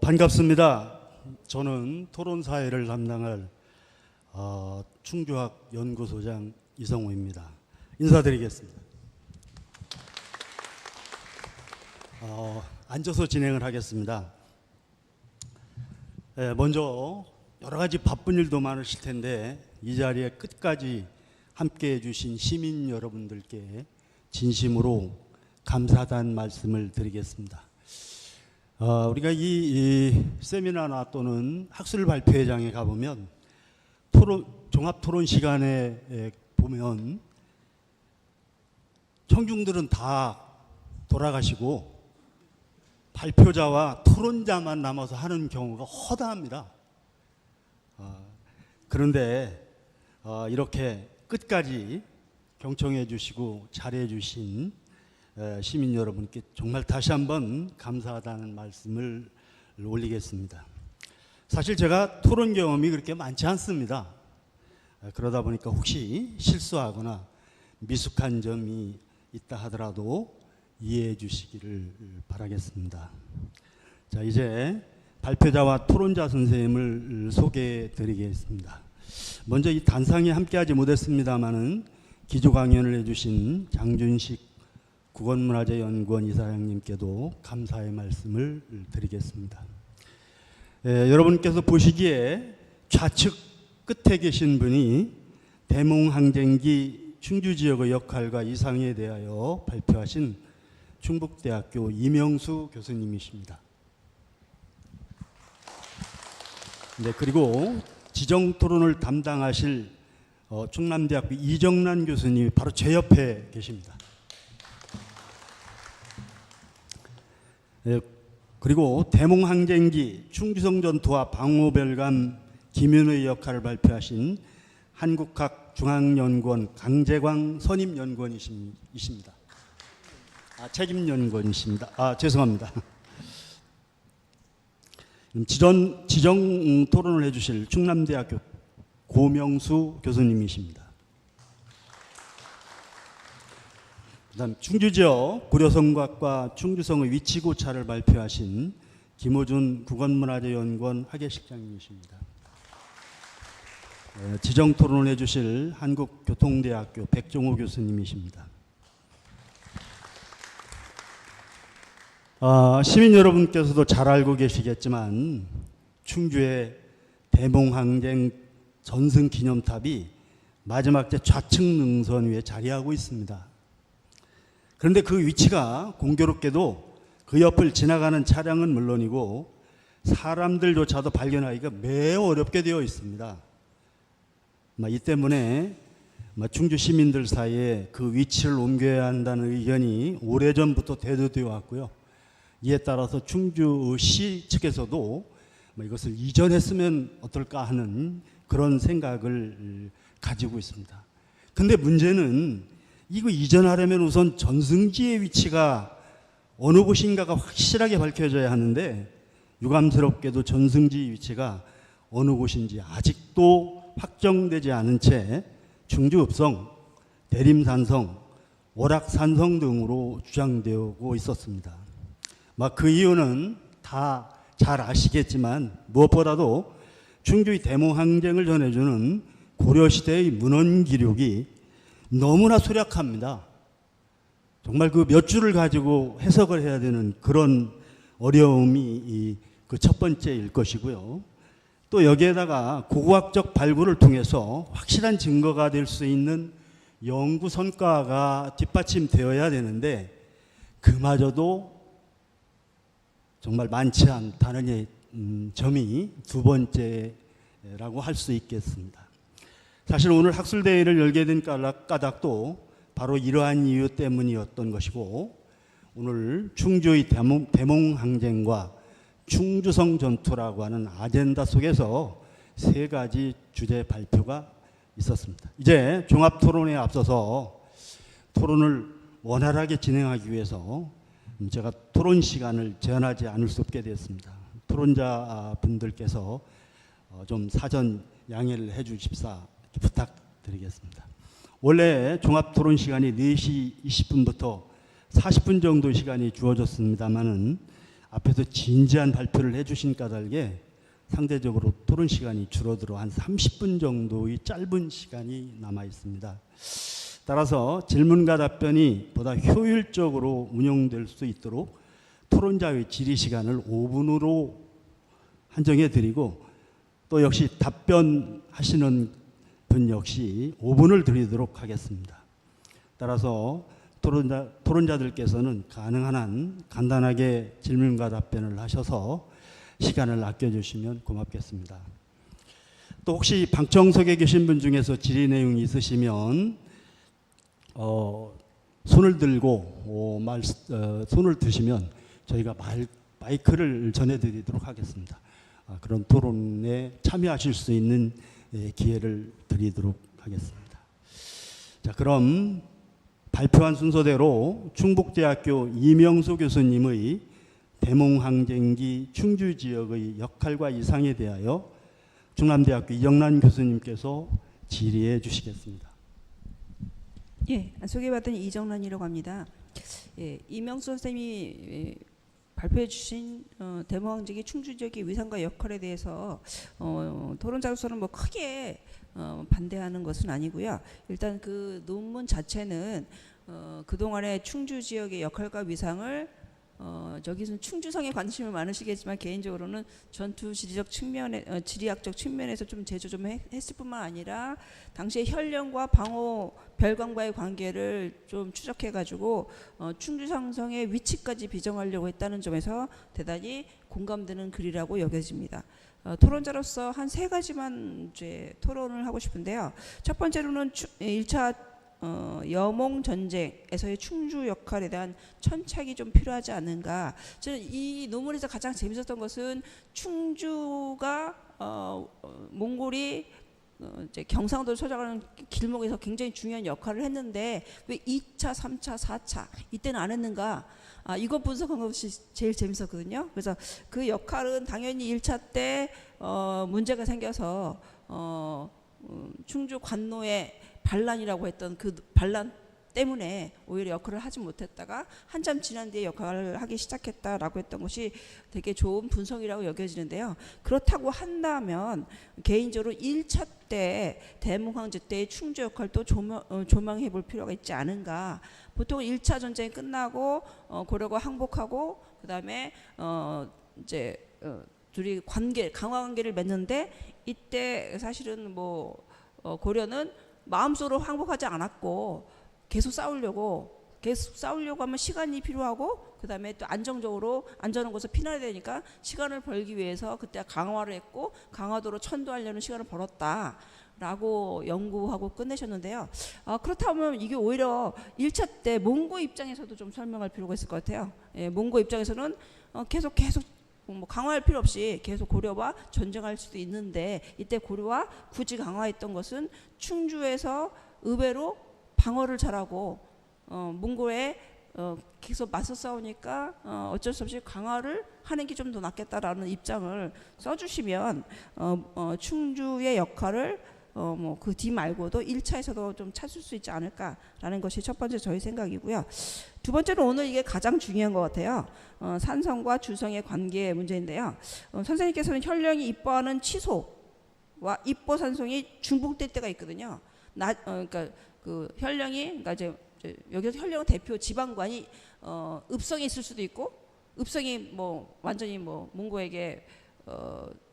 반갑습니다. 저는 토론사회를 담당할 충주학 연구소장 이성호입니다. 인사드리겠습니다. 앉아서 진행을 하겠습니다. 먼저 여러 가지 바쁜 일도 많으실 텐데 이 자리에 끝까지 함께해 주신 시민 여러분들께 진심으로 감사하다는 말씀을 드리겠습니다. 우리가 이 세미나나 또는 학술 발표회장에 가보면 종합 토론 시간에 보면 청중들은 다 돌아가시고 발표자와 토론자만 남아서 하는 경우가 허다합니다. 그런데 이렇게 끝까지 경청해 주시고 잘해 주신 시민 여러분께 정말 다시 한번 감사하다는 말씀을 올리겠습니다. 사실 제가 토론 경험이 그렇게 많지 않습니다. 그러다 보니까 혹시 실수하거나 미숙한 점이 있다 하더라도 이해해 주시기를 바라겠습니다. 자, 이제 발표자와 토론자 선생님을 소개해 드리겠습니다. 먼저 이 단상에 함께하지 못했습니다마는 기조 강연을 해주신 장준식 국어문화재연구원 이사장님께도 감사의 말씀을 드리겠습니다. 여러분께서 보시기에 좌측 끝에 계신 분이 대몽항쟁기 충주지역의 역할과 이상에 대하여 발표하신 충북대학교 이명수 교수님이십니다. 네, 그리고 지정토론을 담당하실 충남대학교 이정란 교수님이 바로 제 옆에 계십니다. 그리고 대몽항쟁기 충주성 전투와 방호별감 김윤의 역할을 발표하신 한국학중앙연구원 강재광 선임연구원이십니다. 책임연구원이십니다. 죄송합니다. 지정 토론을 해주실 충남대학교 고명수 교수님이십니다. 그다음 충주지역 고려성곽과 충주성의 위치고차를 발표하신 김호준 국어문화재연구원 학예실장님이십니다. 지정 토론을 해주실 한국교통대학교 백종호 교수님이십니다. 시민 여러분께서도 잘 알고 계시겠지만 충주의 대몽항쟁 전승기념탑이 마지막 제 좌측 능선 위에 자리하고 있습니다. 그런데 그 위치가 공교롭게도 그 옆을 지나가는 차량은 물론이고 사람들조차도 발견하기가 매우 어렵게 되어 있습니다. 이 때문에 충주 시민들 사이에 그 위치를 옮겨야 한다는 의견이 오래전부터 대두되어 왔고요. 이에 따라서 충주시 측에서도 이것을 이전했으면 어떨까 하는 그런 생각을 가지고 있습니다. 그런데 문제는 이거 이전하려면 우선 전승지의 위치가 어느 곳인가가 확실하게 밝혀져야 하는데 유감스럽게도 전승지 위치가 어느 곳인지 아직도 확정되지 않은 채 충주읍성, 대림산성, 오락산성 등으로 주장되고 있었습니다. 그 이유는 다 잘 아시겠지만 무엇보다도 충주의 대몽항쟁을 전해주는 고려시대의 문헌 기록이 너무나 소략합니다. 정말 그 몇 줄을 가지고 해석을 해야 되는 그런 어려움이 그 첫 번째일 것이고요. 또 여기에다가 고고학적 발굴을 통해서 확실한 증거가 될 수 있는 연구 성과가 뒷받침되어야 되는데 그마저도 정말 많지 않다는 점이 두 번째라고 할 수 있겠습니다. 사실 오늘 학술대회를 열게 된 까닭도 바로 이러한 이유 때문이었던 것이고 오늘 충주의 대몽항쟁과 충주성 전투라고 하는 아젠다 속에서 세 가지 주제 발표가 있었습니다. 이제 종합토론에 앞서서 토론을 원활하게 진행하기 위해서 제가 토론 시간을 제한하지 않을 수 없게 되었습니다. 토론자 분들께서 좀 사전 양해를 해 주십사 부탁드리겠습니다. 원래 종합토론 시간이 4시 20분부터 40분 정도 시간이 주어졌습니다마는 앞에서 진지한 발표를 해주신 까닭에 상대적으로 토론 시간이 줄어들어 한 30분 정도의 짧은 시간이 남아 있습니다. 따라서 질문과 답변이 보다 효율적으로 운영될 수 있도록 토론자의 질의 시간을 5분으로 한정해 드리고, 또 역시 답변하시는 분 역시 5분을 드리도록 하겠습니다. 따라서 토론자들께서는 가능한 한 간단하게 질문과 답변을 하셔서 시간을 아껴주시면 고맙겠습니다. 또 혹시 방청석에 계신 분 중에서 질의 내용이 있으시면 손을 들고 손을 드시면 저희가 마이크를 전해드리도록 하겠습니다. 그런 토론에 참여하실 수 있는 기회를 드리도록 하겠습니다. 자, 그럼 발표한 순서대로 충북대학교 이명수 교수님의 대몽항쟁기 충주 지역의 역할과 이상에 대하여 충남대학교 이정란 교수님께서 질의해 주시겠습니다. 예, 소개받은 이정란이라고 합니다. 예, 이명수 선생님이 발표해 주신 대몽항쟁기 충주 지역의 위상과 역할에 대해서 토론자로서는 뭐 크게 반대하는 것은 아니고요. 일단 그 논문 자체는 그동안의 충주 지역의 역할과 위상을 저기서 충주성에 관심을 많으시겠지만 개인적으로는 전투 지리적 측면에 지리학적 측면에서 좀 제조 좀 했을 뿐만 아니라 당시의 현령과 방호 별관과의 관계를 좀 추적해 가지고 충주상성의 위치까지 비정하려고 했다는 점에서 대단히 공감되는 글이라고 여겨집니다. 토론자로서 한 세 가지만 이제 토론을 하고 싶은데요. 첫 번째로는 1차 여몽 전쟁에서의 충주 역할에 대한 천착이 좀 필요하지 않는가. 저는 이 논문에서 가장 재밌었던 것은 충주가 몽골이 이제 경상도를 찾아가는 길목에서 굉장히 중요한 역할을 했는데 왜 2차, 3차, 4차 이때는 안 했는가? 이거 분석한 것이 제일 재밌었거든요. 그래서 그 역할은 당연히 1차 때 문제가 생겨서 충주 관노에 반란이라고 했던 그 반란 때문에 오히려 역할을 하지 못했다가 한참 지난 뒤에 역할을 하기 시작했다라고 했던 것이 되게 좋은 분석이라고 여겨지는데요. 그렇다고 한다면 개인적으로 1차 때 대몽황제 때의 충주 역할도 조망해 볼 필요가 있지 않은가. 보통 1차 전쟁이 끝나고 고려가 항복하고 그다음에 이제 둘이 강화 관계를 맺는데 이때 사실은 뭐 고려는 마음속으로 항복하지 않았고 계속 싸우려고 하면 시간이 필요하고 그다음에 또 안전한 곳에 피난해야 되니까 시간을 벌기 위해서 그때 강화를 했고 강화도로 천도하려는 시간을 벌었다라고 연구하고 끝내셨는데요. 그렇다면 이게 오히려 1차 때 몽고 입장에서도 좀 설명할 필요가 있을 것 같아요. 예, 몽고 입장에서는 계속 뭐 강화할 필요 없이 계속 고려와 전쟁할 수도 있는데 이때 고려와 굳이 강화했던 것은 충주에서 의외로 방어를 잘하고 몽골에 계속 맞서 싸우니까 어쩔 수 없이 강화를 하는 게 좀 더 낫겠다라는 입장을 써주시면 충주의 역할을 뭐 그 뒤 말고도 1차에서도 좀 찾을 수 있지 않을까라는 것이 첫 번째 저희 생각이고요. 두 번째로 오늘 이게 가장 중요한 것 같아요. 산성과 주성의 관계 문제인데요. 선생님께서는 현령이 입보하는 치소와 입보 산성이 중복될 때가 있거든요. 그러니까 그 현령이 그러니까 이제 여기서 현령 대표 지방관이 읍성에 있을 수도 있고 읍성이 뭐 완전히 뭐 몽고에게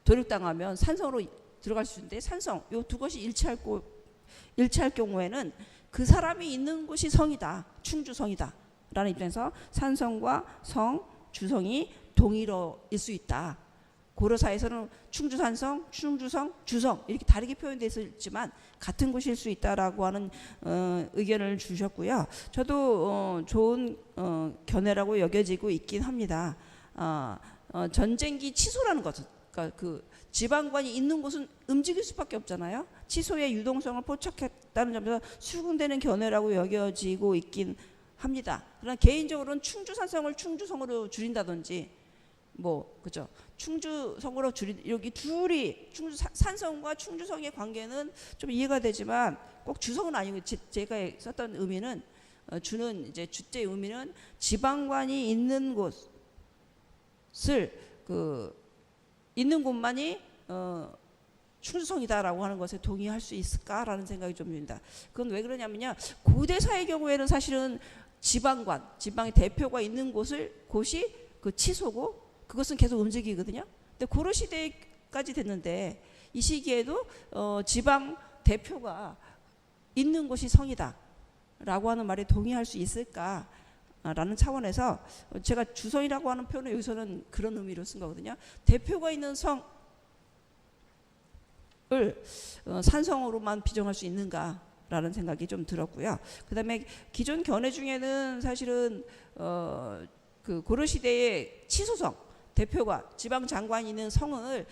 도륙당하면 산성으로 들어갈 수 있는데 산성 요 두 것이 일치할 경우에는 그 사람이 있는 곳이 성이다. 충주성이다. 라는 입장에서 산성과 성, 주성이 동일어일 수 있다. 고려사에서는 충주산성, 충주성, 주성 이렇게 다르게 표현되어 있지만 같은 곳일 수 있다라고 하는 의견을 주셨고요. 저도 좋은 견해라고 여겨지고 있긴 합니다. 전쟁기 취소라는 것은 그러니까 그 지방관이 있는 곳은 움직일 수밖에 없잖아요. 취소의 유동성을 포착했다는 점에서 수긍되는 견해라고 여겨지고 있긴 합니다. 그러나 개인적으로는 충주산성을 충주성으로 줄인다든지 뭐 그죠? 충주성으로 여기 둘이 산성과 충주성의 관계는 좀 이해가 되지만 꼭 주성은 아니고 제가 썼던 의미는 주는 이제 주제의 의미는 지방관이 있는 곳 것을 있는 곳만이 충주성이다라고 하는 것에 동의할 수 있을까라는 생각이 좀 듭니다. 그건 왜 그러냐면요. 고대사의 경우에는 사실은 지방관, 지방의 대표가 있는 곳이 그 치소고 그것은 계속 움직이거든요. 근데 고려 시대까지 됐는데 이 시기에도 지방 대표가 있는 곳이 성이다라고 하는 말에 동의할 수 있을까라는 차원에서 제가 주성이라고 하는 표현을 여기서는 그런 의미로 쓴 거거든요. 대표가 있는 성을 산성으로만 비정할 수 있는가라는 생각이 좀 들었고요. 그다음에 기존 견해 중에는 사실은 그 고려 시대의 치소성 대표가 지방 장관이 있는 성을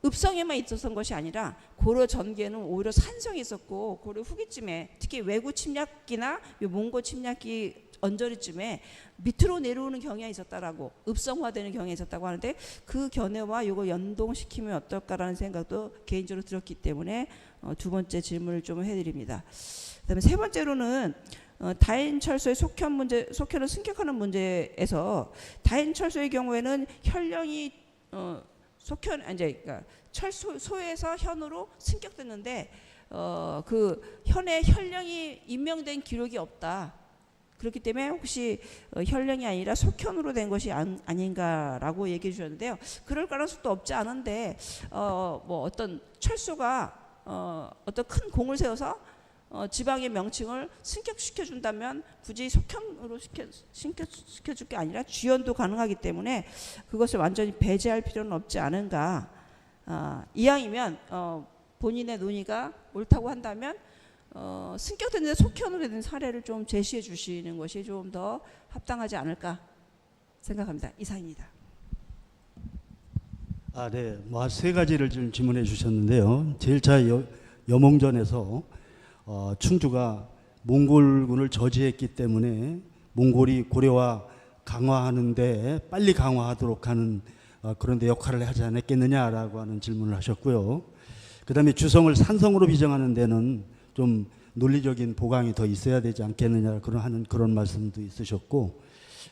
읍성에만 있었던 것이 아니라 고려 전기에는 오히려 산성이 있었고 고려 후기쯤에 특히 외구 침략기나 몽고 침략기 언저리쯤에 밑으로 내려오는 경향이 있었다라고 읍성화되는 경향이 있었다고 하는데 그 견해와 이거 연동시키면 어떨까라는 생각도 개인적으로 들었기 때문에 두 번째 질문을 좀 해드립니다. 그다음에 세 번째로는 다인철소의 속현을 승격하는 문제에서 다인철소의 경우에는 혈령이 그러니까 철소에서 현으로 승격됐는데 그 현에 혈령이 임명된 기록이 없다. 그렇기 때문에 혹시 혈령이 아니라 속현으로 된 것이 아닌가라고 얘기해 주셨는데요. 그럴 가능성도 없지 않은데 뭐 어떤 철소가 어떤 큰 공을 세워서 지방의 명칭을 승격시켜 준다면 굳이 속현으로 시켜줄 게 아니라 주연도 가능하기 때문에 그것을 완전히 배제할 필요는 없지 않은가. 이왕이면 본인의 논의가 옳다고 한다면 승격됐는데 속현으로 된 사례를 좀 제시해 주시는 것이 좀 더 합당하지 않을까 생각합니다. 이상입니다. 네. 뭐 세 가지를 좀 질문해 주셨는데요. 제일 차 여몽전에서 충주가 몽골군을 저지했기 때문에 몽골이 고려와 강화하는데 빨리 강화하도록 하는 그런 데 역할을 하지 않았겠느냐라고 하는 질문을 하셨고요. 그다음에 주성을 산성으로 비정하는 데는 좀 논리적인 보강이 더 있어야 되지 않겠느냐 그런 말씀도 있으셨고,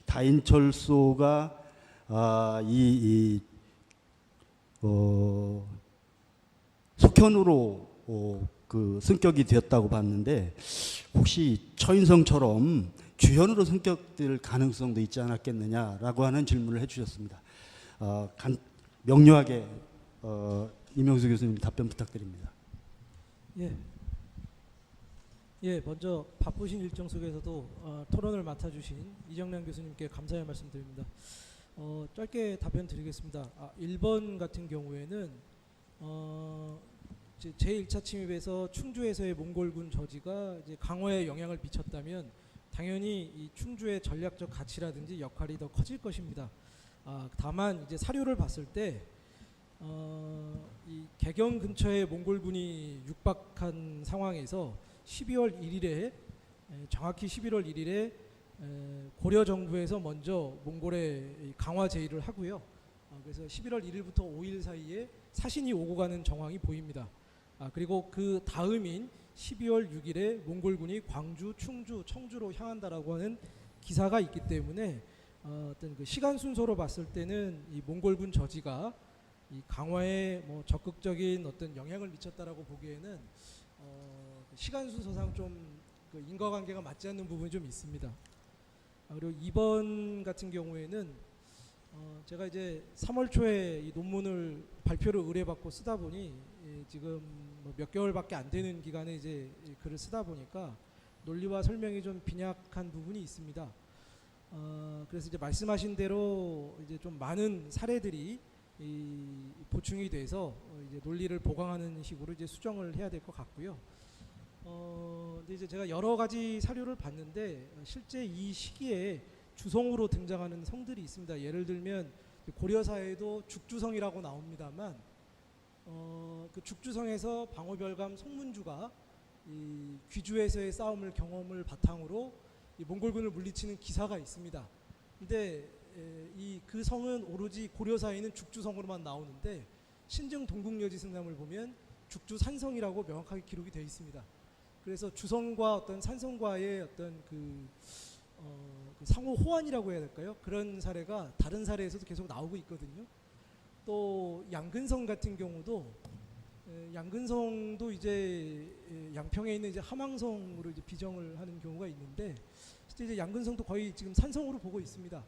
다인철소가 속현으로 그 승격이 되었다고 봤는데 혹시 처인성처럼 주현으로 승격될 가능성도 있지 않았겠느냐라고 하는 질문을 해주셨습니다. 명료하게 이명수 교수님 답변 부탁드립니다. 먼저 바쁘신 일정 속에서도 토론을 맡아주신 이정량 교수님께 감사의 말씀드립니다. 짧게 답변 드리겠습니다. 1번 같은 경우에는 제1차 침입에서 충주에서의 몽골군 저지가 이제 강화에 영향을 미쳤다면 당연히 이 충주의 전략적 가치라든지 역할이 더 커질 것입니다. 다만 이제 사료를 봤을 때 이 개경 근처에 몽골군이 육박한 상황에서 12월 1일에 정확히 11월 1일에 고려 정부에서 먼저 몽골에 강화 제의를 하고요. 그래서 11월 1일부터 5일 사이에 사신이 오고 가는 정황이 보입니다. 그리고 그 다음인 12월 6일에 몽골군이 광주, 충주, 청주로 향한다라고 하는 기사가 있기 때문에 어떤 그 시간 순서로 봤을 때는 이 몽골군 저지가 이 강화에 뭐 적극적인 어떤 영향을 미쳤다라고 보기에는 시간 순서상 좀 그 인과관계가 맞지 않는 부분이 좀 있습니다. 그리고 2번 같은 경우에는 제가 이제 3월 초에 이 논문을 발표를 의뢰받고 쓰다 보니 지금 뭐 몇 개월밖에 안 되는 기간에 이제 글을 쓰다 보니까 논리와 설명이 좀 빈약한 부분이 있습니다. 그래서 이제 말씀하신 대로 이제 좀 많은 사례들이 보충이 돼서 이제 논리를 보강하는 식으로 이제 수정을 해야 될 것 같고요. 근데 이제 제가 여러 가지 사료를 봤는데 실제 이 시기에 주성으로 등장하는 성들이 있습니다. 예를 들면 고려사에도 죽주성이라고 나옵니다만 그 죽주성에서 방어별감 송문주가 이 귀주에서의 싸움을 경험을 바탕으로 이 몽골군을 물리치는 기사가 있습니다. 근데 그 성은 오로지 고려사에는 죽주성으로만 나오는데 신증 동국여지승남을 보면 죽주산성이라고 명확하게 기록이 되어 있습니다. 그래서 주성과 어떤 산성과의 어떤 그 상호 호환이라고 해야 될까요? 그런 사례가 다른 사례에서도 계속 나오고 있거든요. 또 양근성 같은 경우도 양근성도 이제 양평에 있는 이제 함항성으로 이제 비정을 하는 경우가 있는데 실제 이제 양근성도 거의 지금 산성으로 보고 있습니다.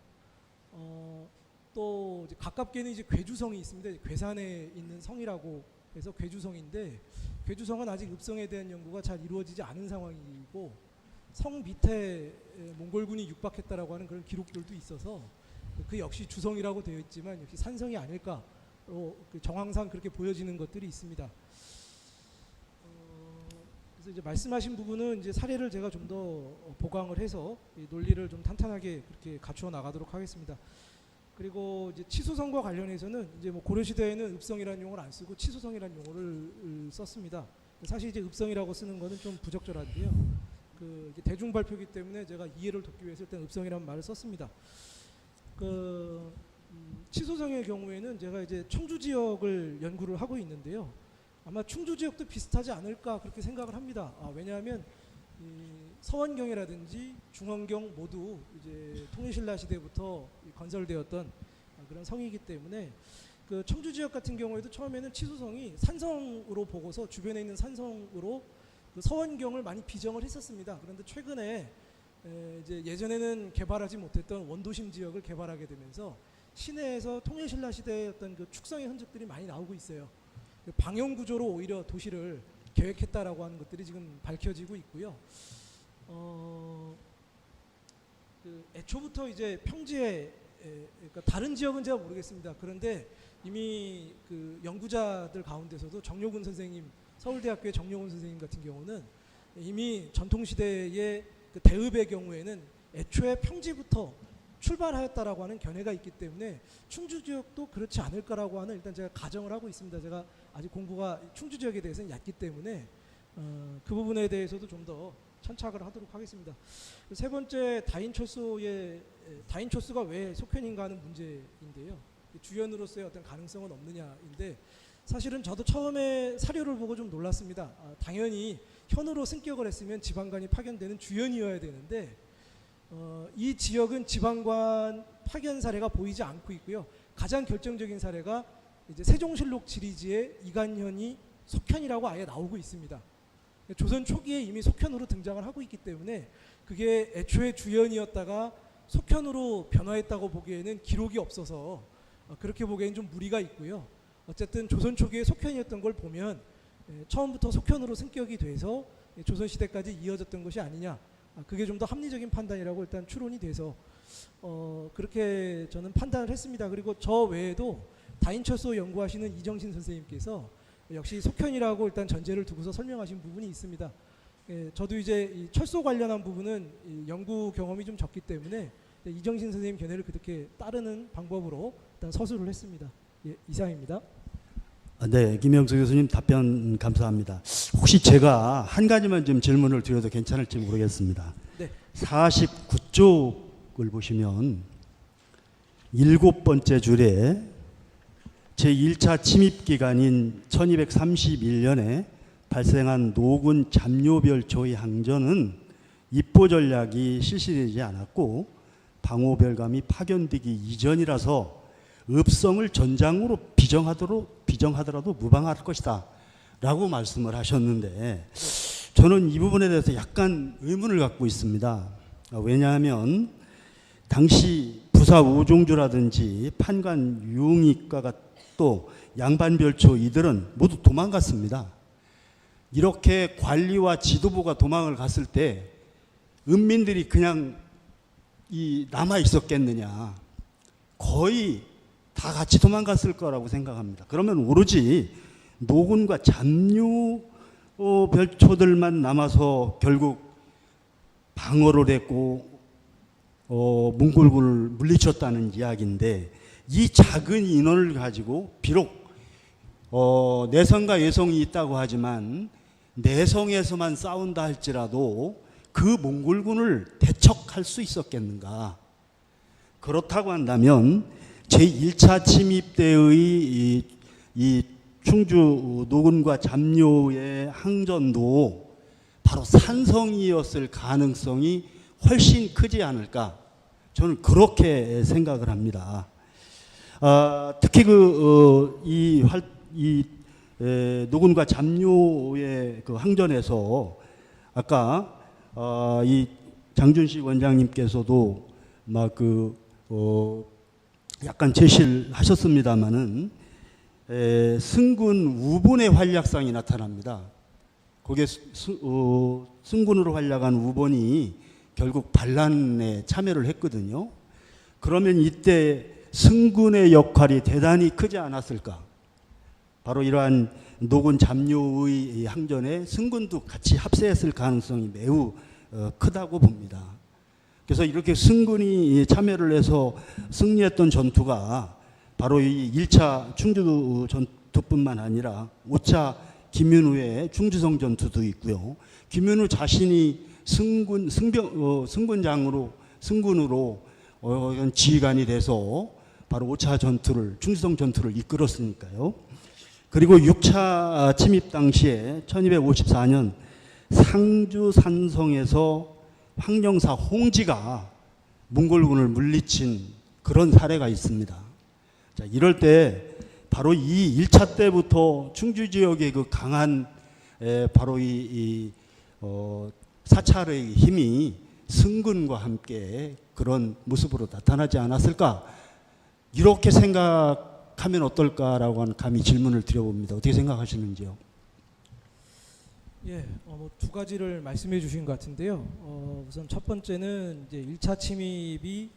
또 이제 가깝게는 이제 괴주성이 있습니다. 괴산에 있는 성이라고 해서 괴주성인데 괴주성은 아직 읍성에 대한 연구가 잘 이루어지지 않은 상황이고 성 밑에 몽골군이 육박했다라고 하는 그런 기록들도 있어서 그 역시 주성이라고 되어 있지만 역시 산성이 아닐까로 그 정황상 그렇게 보여지는 것들이 있습니다. 그래서 이제 말씀하신 부분은 이제 사례를 제가 좀 더 보강을 해서 이 논리를 좀 탄탄하게 그렇게 갖추어 나가도록 하겠습니다. 그리고 이제 치수성과 관련해서는 이제 뭐 고려 시대에는 읍성이라는 용어를 안 쓰고 치수성이라는 용어를 썼습니다. 사실 이제 읍성이라고 쓰는 거는 좀 부적절한데요. 그 대중 발표기 때문에 제가 이해를 돕기 위해서 일단 읍성이라는 말을 썼습니다. 그 치수성의 경우에는 제가 이제 청주 지역을 연구를 하고 있는데요. 아마 충주 지역도 비슷하지 않을까 그렇게 생각을 합니다. 왜냐하면 서원경이라든지 중원경 모두 이제 통일신라 시대부터 건설되었던 그런 성이기 때문에 그 청주 지역 같은 경우에도 처음에는 치수성이 산성으로 보고서 주변에 있는 산성으로 그 서원경을 많이 비정을 했었습니다. 그런데 최근에 이제 예전에는 개발하지 못했던 원도심 지역을 개발하게 되면서 시내에서 통일신라 시대의 어떤 그 축성의 흔적들이 많이 나오고 있어요. 방형 구조로 오히려 도시를 계획했다라고 하는 것들이 지금 밝혀지고 있고요. 그 애초부터 이제 평지에 그러니까 다른 지역은 제가 모르겠습니다. 그런데 이미 그 연구자들 가운데서도 정용훈 선생님, 서울대학교의 정용훈 선생님 같은 경우는 이미 전통시대의 그 대읍의 경우에는 애초에 평지부터 출발하였다라고 하는 견해가 있기 때문에 충주 지역도 그렇지 않을까라고 하는 일단 제가 가정을 하고 있습니다. 제가 아직 공부가 충주 지역에 대해서는 얕기 때문에 그 부분에 대해서도 좀 더 천착을 하도록 하겠습니다. 세 번째 다인초스가 왜 속현인가 하는 문제인데요. 주연으로서의 어떤 가능성은 없느냐인데 사실은 저도 처음에 사료를 보고 좀 놀랐습니다. 당연히 현으로 승격을 했으면 지방관이 파견되는 주연이어야 되는데 이 지역은 지방관 파견 사례가 보이지 않고 있고요. 가장 결정적인 사례가 이제 세종실록 지리지에 이간현이 속현이라고 아예 나오고 있습니다. 조선 초기에 이미 속현으로 등장을 하고 있기 때문에 그게 애초에 주연이었다가 속현으로 변화했다고 보기에는 기록이 없어서 그렇게 보기에는 좀 무리가 있고요. 어쨌든 조선 초기에 속현이었던 걸 보면 처음부터 속현으로 승격이 돼서 조선시대까지 이어졌던 것이 아니냐, 그게 좀 더 합리적인 판단이라고 일단 추론이 돼서 그렇게 저는 판단을 했습니다. 그리고 저 외에도 다인철소 연구하시는 이정신 선생님께서 역시 속현이라고 일단 전제를 두고서 설명하신 부분이 있습니다. 저도 이제 이 철소 관련한 부분은 이 연구 경험이 좀 적기 때문에 이정신 선생님 견해를 그렇게 따르는 방법으로 일단 서술을 했습니다. 이상입니다. 네, 김영수 교수님 답변 감사합니다. 혹시 제가 한 가지만 좀 질문을 드려도 괜찮을지 모르겠습니다. 네. 49쪽을 보시면 7번째 줄에 제1차 침입기간인 1231년에 발생한 노군 잠요별초의 항전은 입보 전략이 실시되지 않았고 방호별감이 파견되기 이전이라서 읍성을 전장으로 비정하더라도 무방할 것이다 라고 말씀을 하셨는데 저는 이 부분에 대해서 약간 의문을 갖고 있습니다. 왜냐하면 당시 부사 우종주라든지 판관 유응익과 또 양반별초 이들은 모두 도망갔습니다. 이렇게 관리와 지도부가 도망을 갔을 때 은민들이 그냥 남아 있었겠느냐. 거의 다 같이 도망갔을 거라고 생각합니다. 그러면 오로지 노군과 잠요 별초들만 남아서 결국 방어를 했고 몽골군을 물리쳤다는 이야기인데 이 작은 인원을 가지고 비록 내성과 외성이 있다고 하지만 내성에서만 싸운다 할지라도 그 몽골군을 대척할 수 있었겠는가. 그렇다고 한다면 제1차 침입 때의 이 충주 노군과 잠요의 항전도 바로 산성이었을 가능성이 훨씬 크지 않을까 저는 그렇게 생각을 합니다. 특히 노군과 잡료의 그 항전에서 아까 이 장준식 원장님께서도 약간 제시를 하셨습니다마는 승군 우본의 활약상이 나타납니다. 거기에 승군으로 활약한 우본이 결국 반란에 참여를 했거든요. 그러면 이때 승군의 역할이 대단히 크지 않았을까? 바로 이러한 노군 잡료의 항전에 승군도 같이 합세했을 가능성이 매우 크다고 봅니다. 그래서 이렇게 승군이 참여를 해서 승리했던 전투가 바로 이 1차 충주 전투뿐만 아니라 5차 김윤우의 충주성 전투도 있고요. 김윤우 자신이 승군으로 지휘관이 돼서 바로 5차 전투를, 충주성 전투를 이끌었으니까요. 그리고 6차 침입 당시에 1254년 상주 산성에서 황령사 홍지가 몽골군을 물리친 그런 사례가 있습니다. 자, 이럴 때 바로 이 1차 때부터 충주 지역의 그 강한 바로 사찰의 힘이 승군과 함께 그런 모습으로 나타나지 않았을까? 이렇게 생각하면 어떨까라고 하는 감히 질문을 드려봅니다. 어떻게 생각하시는지요? 예, 두 가지를 말씀해 주신 것 같은데요. 우선 첫 번째는 이제 1차 침입이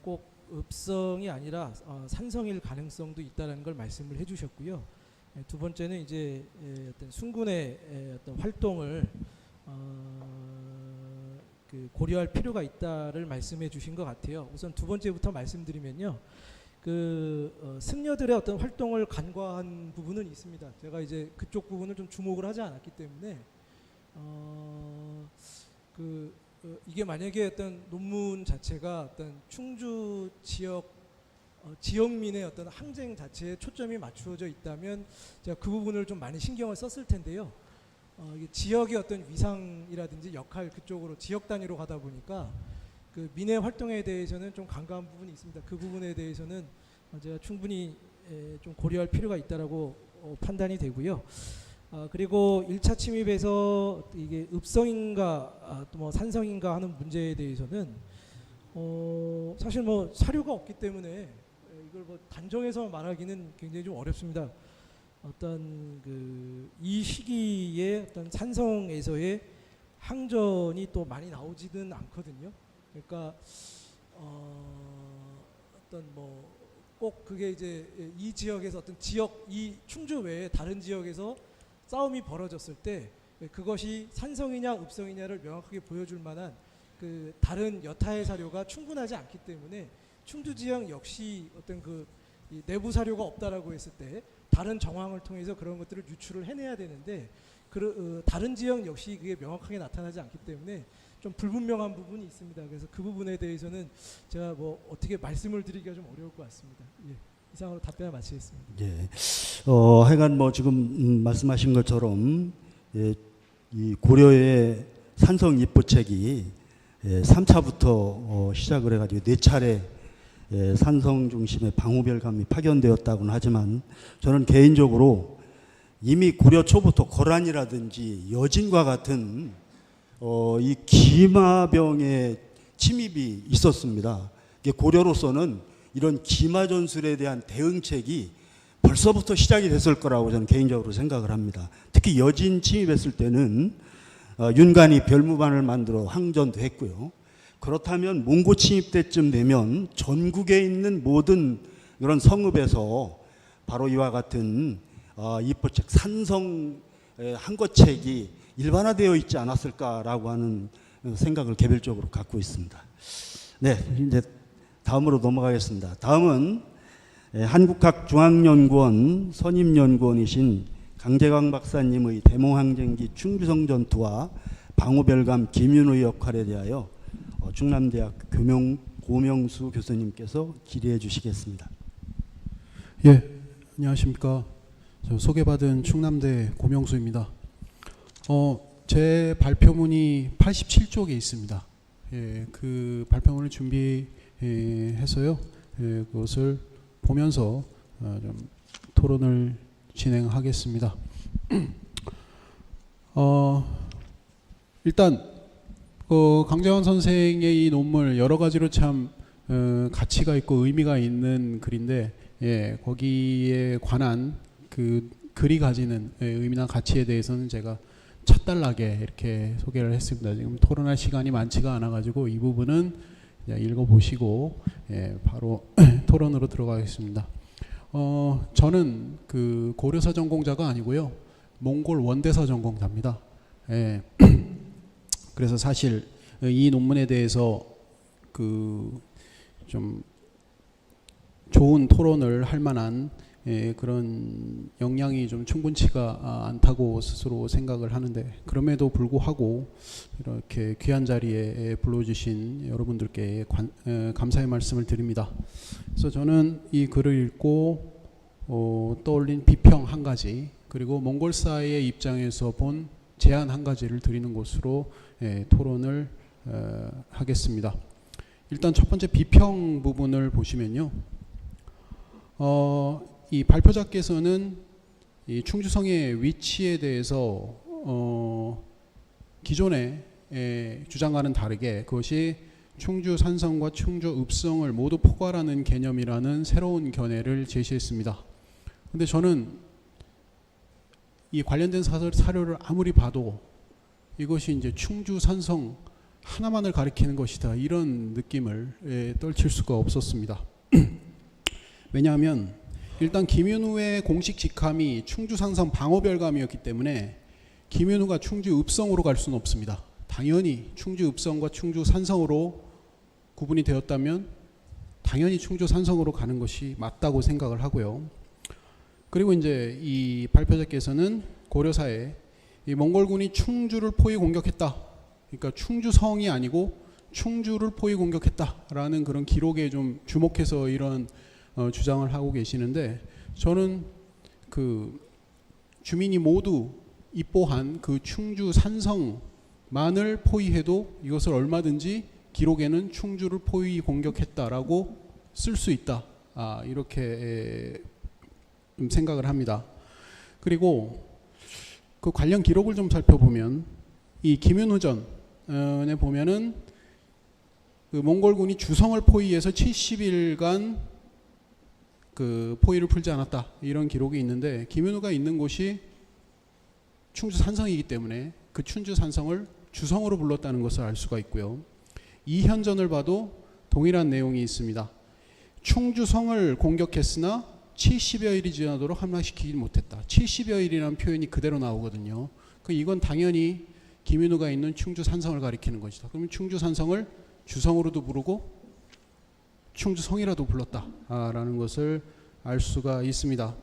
꼭 읍성이 아니라 산성일 가능성도 있다는 걸 말씀을 해주셨고요. 두 번째는 이제 어떤 순군의 어떤 활동을 고려할 필요가 있다를 말씀해 주신 것 같아요. 우선 두 번째부터 말씀드리면요. 승려들의 어떤 활동을 간과한 부분은 있습니다. 제가 이제 그쪽 부분을 좀 주목을 하지 않았기 때문에 이게 만약에 어떤 논문 자체가 어떤 충주 지역민의 어떤 항쟁 자체에 초점이 맞추어져 있다면 제가 그 부분을 좀 많이 신경을 썼을 텐데요. 이게 지역의 어떤 위상이라든지 역할 그쪽으로 지역 단위로 가다 보니까 그 민의 활동에 대해서는 좀 간과한 부분이 있습니다. 그 부분에 대해서는 제가 충분히 좀 고려할 필요가 있다라고 판단이 되고요. 그리고 1차 침입에서 이게 읍성인가 또 뭐 산성인가 하는 문제에 대해서는 사실 뭐 사료가 없기 때문에 이걸 뭐 단정해서 말하기는 굉장히 좀 어렵습니다. 어떤 이 시기에 어떤 산성에서의 항전이 또 많이 나오지는 않거든요. 그러니까 어떤 뭐 꼭 그게 이제 이 지역에서 어떤 이 충주 외에 다른 지역에서 싸움이 벌어졌을 때 그것이 산성이냐 읍성이냐를 명확하게 보여줄 만한 다른 여타의 사료가 충분하지 않기 때문에 충주 지역 역시 어떤 이 내부 사료가 없다라고 했을 때 다른 정황을 통해서 그런 것들을 유출을 해내야 되는데 다른 지역 역시 그게 명확하게 나타나지 않기 때문에 좀 불분명한 부분이 있습니다. 그래서 그 부분에 대해서는 제가 뭐 어떻게 말씀을 드리기가 좀 어려울 것 같습니다. 예, 이상으로 답변을 마치겠습니다. 예, 하여간 뭐 지금 말씀하신 것처럼 이 고려의 산성 입부책이 3차부터 시작을 해가지고 4차례 산성 중심의 방우별감이 파견되었다고는 하지만 저는 개인적으로 이미 고려 초부터 거란이라든지 여진과 같은 이 기마병의 침입이 있었습니다. 고려로서는 이런 기마 전술에 대한 대응책이 벌써부터 시작이 됐을 거라고 저는 개인적으로 생각을 합니다. 특히 여진 침입했을 때는 윤관이 별무반을 만들어 항전도 했고요. 그렇다면 몽고 침입 때쯤 되면 전국에 있는 모든 이런 성읍에서 바로 이와 같은 입보책 산성 항거책이 일반화되어 있지 않았을까라고 하는 생각을 개별적으로 갖고 있습니다. 네, 이제 다음으로 넘어가겠습니다. 다음은 한국학중앙연구원 선임연구원이신 강재광 박사님의 대몽항쟁기 충주성 전투와 방우별감 김윤우의 역할에 대하여 충남대학 고명수 교수님께서 질의해 주시겠습니다. 예, 안녕하십니까. 저 소개받은 충남대 고명수입니다. 제 발표문이 87쪽에 있습니다. 예, 그 발표문을 준비해서요. 예, 그것을 보면서 좀 토론을 진행하겠습니다. 일단 강재원 선생의 이 논문 여러 가지로 참 가치가 있고 의미가 있는 글인데, 예, 거기에 관한 그 글이 가지는 의미나 가치에 대해서는 제가 첫 단락에 이렇게 소개를 했습니다. 지금 토론할 시간이 많지가 않아가지고 이 부분은 읽어보시고, 예, 바로 토론으로 들어가겠습니다. 저는 그 고려사 전공자가 아니고요, 몽골 원대사 전공자입니다. 예. 그래서 사실 이 논문에 대해서 그 좀 좋은 토론을 할 만한 그런 역량이 좀 충분치가 않다고 스스로 생각을 하는데, 그럼에도 불구하고 이렇게 귀한 자리에 불러주신 여러분들께 감사의 말씀을 드립니다. 그래서 저는 이 글을 읽고 떠올린 비평 한 가지, 그리고 몽골사의 입장에서 본 제안 한 가지를 드리는 것으로 토론을 하겠습니다. 일단 첫 번째 비평 부분을 보시면요, 이 발표자께서는 이 충주성의 위치에 대해서 기존의 주장과는 다르게 그것이 충주 산성과 충주 읍성을 모두 포괄하는 개념이라는 새로운 견해를 제시했습니다. 근데 저는 이 관련된 사료를 아무리 봐도 이것이 이제 충주 산성 하나만을 가리키는 것이다, 이런 느낌을 떨칠 수가 없었습니다. 왜냐하면 일단 김윤우의 공식 직함이 충주 산성 방어별감이었기 때문에 김윤우가 충주 읍성으로 갈 수는 없습니다. 당연히 충주 읍성과 충주 산성으로 구분이 되었다면 당연히 충주 산성으로 가는 것이 맞다고 생각을 하고요. 그리고 이제 이 발표자께서는 고려사에 이 몽골군이 충주를 포위 공격했다, 그러니까 충주성이 아니고 충주를 포위 공격했다라는 그런 기록에 좀 주목해서 이런 주장을 하고 계시는데, 저는 그 주민이 모두 입보한 그 충주 산성만을 포위해도 이것을 얼마든지 기록에는 충주를 포위 공격했다라고 쓸 수 있다, 이렇게 생각을 합니다. 그리고 그 관련 기록을 좀 살펴보면 이 김윤우전에 보면은 그 몽골군이 주성을 포위해서 70일간 그 포위를 풀지 않았다, 이런 기록이 있는데, 김윤우가 있는 곳이 충주 산성이기 때문에 그 충주 산성을 주성으로 불렀다는 것을 알 수가 있고요. 이현전을 봐도 동일한 내용이 있습니다. 충주성을 공격했으나 70여일이 지나도록 함락시키지 못했다. 70여일이라는 표현이 그대로 나오거든요. 이건 당연히 김윤우가 있는 충주 산성을 가리키는 것이다. 그러면 충주 산성을 주성으로도 부르고 충주성이라도 불렀다라는 것을 알 수가 있습니다.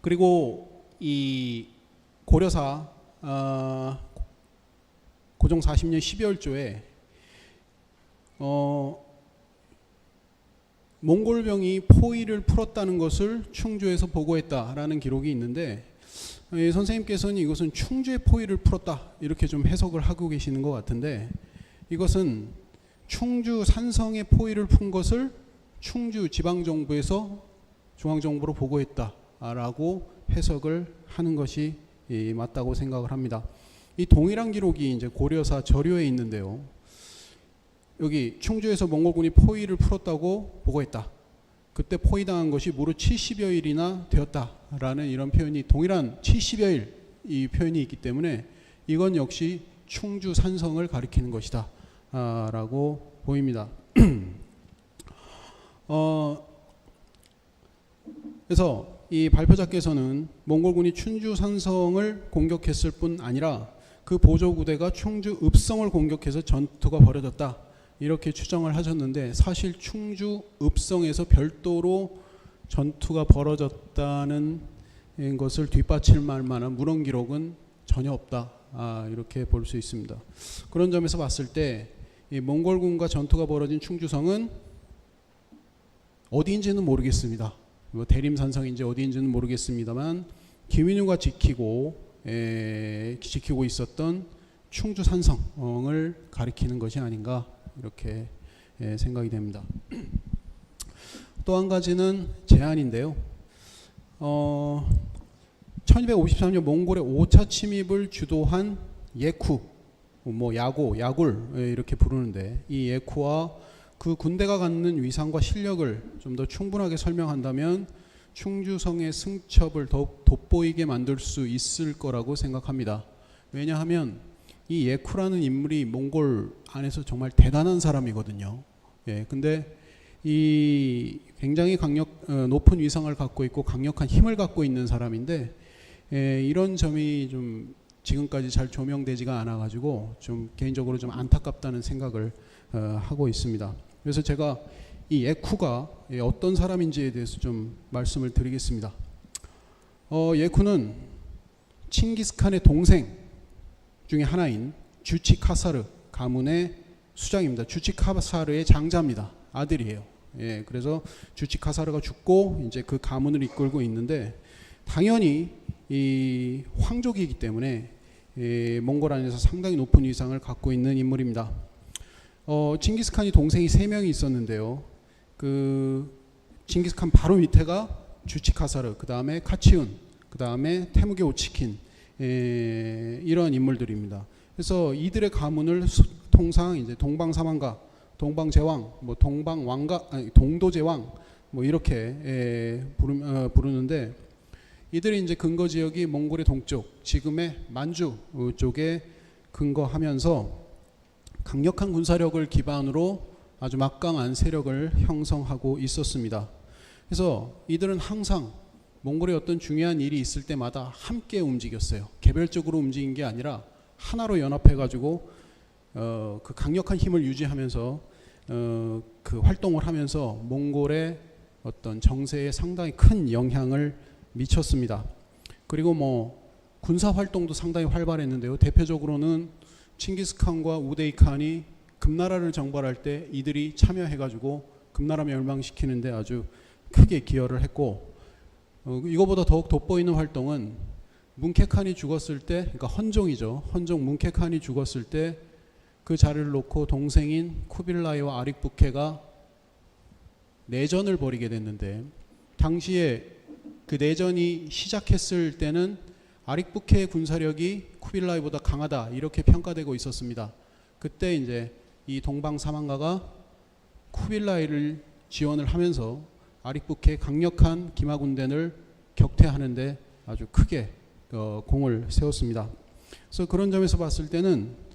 그리고 이 고려사 고종 40년 12월 초에 몽골병이 포위를 풀었다는 것을 충주에서 보고했다라는 기록이 있는데, 선생님께서는 이것은 충주의 포위를 풀었다, 이렇게 좀 해석을 하고 계시는 것 같은데, 이것은 충주 산성의 포위를 푼 것을 충주 지방정부에서 중앙정부로 보고했다라고 해석을 하는 것이 맞다고 생각을 합니다. 이 동일한 기록이 이제 고려사 저료에 있는데요, 여기 충주에서 몽골군이 포위를 풀었다고 보고했다, 그때 포위당한 것이 무려 70여일이나 되었다라는 이런 표현이, 동일한 70여일 이 표현이 있기 때문에 이건 역시 충주 산성을 가리키는 것이다 라고 보입니다. 그래서 이 발표자께서는 몽골군이 충주 산성을 공격했을 뿐 아니라 그 보조부대가 충주 읍성을 공격해서 전투가 벌어졌다, 이렇게 추정을 하셨는데, 사실 충주 읍성에서 별도로 전투가 벌어졌다는 것을 뒷받침할 만한 문헌 기록은 전혀 없다, 이렇게 볼 수 있습니다. 그런 점에서 봤을 때 이 몽골군과 전투가 벌어진 충주성은 어디인지는 모르겠습니다. 대림산성인지 어디인지는 모르겠습니다만 김윤우가 지키고 있었던 충주 산성을 가리키는 것이 아닌가 이렇게 생각이 됩니다. 또 한 가지는 제안인데요. 1253년 몽골의 5차 침입을 주도한 예쿠, 야굴 이렇게 부르는데, 이 예쿠와 그 군대가 갖는 위상과 실력을 좀 더 충분하게 설명한다면 충주성의 승첩을 더욱 돋보이게 만들 수 있을 거라고 생각합니다. 왜냐하면 이 예쿠라는 인물이 몽골 안에서 정말 대단한 사람이거든요. 근데 이 굉장히 높은 위상을 갖고 있고 강력한 힘을 갖고 있는 사람인데, 이런 점이 좀 지금까지 잘 조명되지가 않아가지고 좀 개인적으로 좀 안타깝다는 생각을 하고 있습니다. 그래서 제가 이 예쿠가 어떤 사람인지에 대해서 좀 말씀을 드리겠습니다. 예쿠는 칭기스칸의 동생 중에 하나인 주치카사르 가문의 수장입니다. 주치카사르의 장자입니다. 아들이에요. 그래서 주치카사르가 죽고 이제 그 가문을 이끌고 있는데, 당연히 이 황족이기 때문에 몽골 안에서 상당히 높은 위상을 갖고 있는 인물입니다. 칭기스칸이 동생이 3명이 있었는데요. 그 칭기스칸 바로 밑에가 주치카사르, 그 다음에 카치운, 그 다음에 테무게 오치킨, 이런 인물들입니다. 그래서 이들의 가문을 통상 이제 동방사망가, 동방제왕, 동도제왕, 이렇게 부르는데, 이들이 이제 근거 지역이 몽골의 동쪽, 지금의 만주 쪽에 근거하면서 강력한 군사력을 기반으로 아주 막강한 세력을 형성하고 있었습니다. 그래서 이들은 항상 몽골의 어떤 중요한 일이 있을 때마다 함께 움직였어요. 개별적으로 움직인 게 아니라 하나로 연합해가지고 그 강력한 힘을 유지하면서 그 활동을 하면서 몽골의 어떤 정세에 상당히 큰 영향을 미쳤습니다. 그리고 군사 활동도 상당히 활발했는데요. 대표적으로는 칭기스칸과 우데이칸이 금나라를 정벌할 때 이들이 참여해가지고 금나라 멸망시키는데 아주 크게 기여를 했고, 이거보다 더욱 돋보이는 활동은 뭉케칸이 죽었을 때, 그러니까 헌종이죠. 헌종 뭉케칸이 죽었을 때 그 자리를 놓고 동생인 쿠빌라이와 아릭부케가 내전을 벌이게 됐는데, 당시에 그 내전이 시작했을 때는 아릭부케의 군사력이 쿠빌라이보다 강하다 이렇게 평가되고 있었습니다. 그때 이제 이 동방사망가가 쿠빌라이를 지원을 하면서 아릭부케의 강력한 기마 군대를 격퇴하는데 아주 크게 공을 세웠습니다. 그래서 그런 점에서 봤을 때는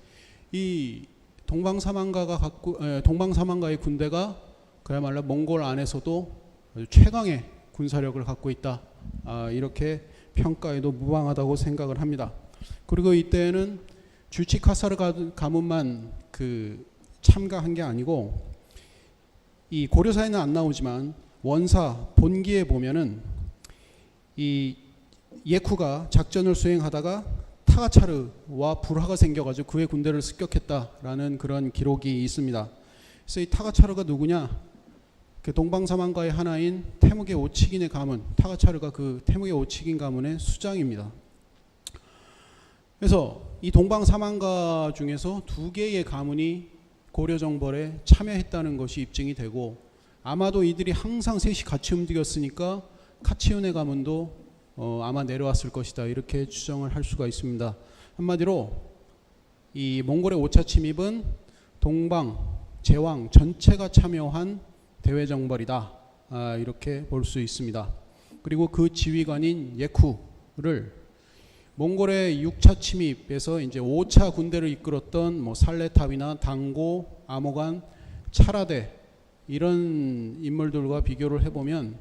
이 동방사망가의 군대가 그야말로 몽골 안에서도 아주 최강의 군사력을 갖고 있다, 이렇게 평가해도 무방하다고 생각을 합니다. 그리고 이때는 주치카사르 가문만 참가한 게 아니고, 이 고려사에는 안 나오지만 원사 본기에 보면은 이 예쿠가 작전을 수행하다가 타가차르와 불화가 생겨가지고 그의 군대를 습격했다라는 그런 기록이 있습니다. 그래서 이 타가차르가 누구냐? 그 동방사망가의 하나인 테무게 오치긴의 가문, 타가차르가 그 테무게 오치긴 가문의 수장입니다. 그래서 이 동방사망가 중에서 2개의 가문이 고려정벌에 참여했다는 것이 입증이 되고, 아마도 이들이 항상 셋이 같이 움직였으니까 카치운의 가문도 아마 내려왔을 것이다, 이렇게 추정을 할 수가 있습니다. 한마디로 이 몽골의 5차 침입은 동방 제왕 전체가 참여한 대외정벌이다, 이렇게 볼 수 있습니다. 그리고 그 지휘관인 예쿠를 몽골의 6차 침입에서 이제 5차 군대를 이끌었던 살레탑이나 당고, 아모간, 차라데 이런 인물들과 비교를 해보면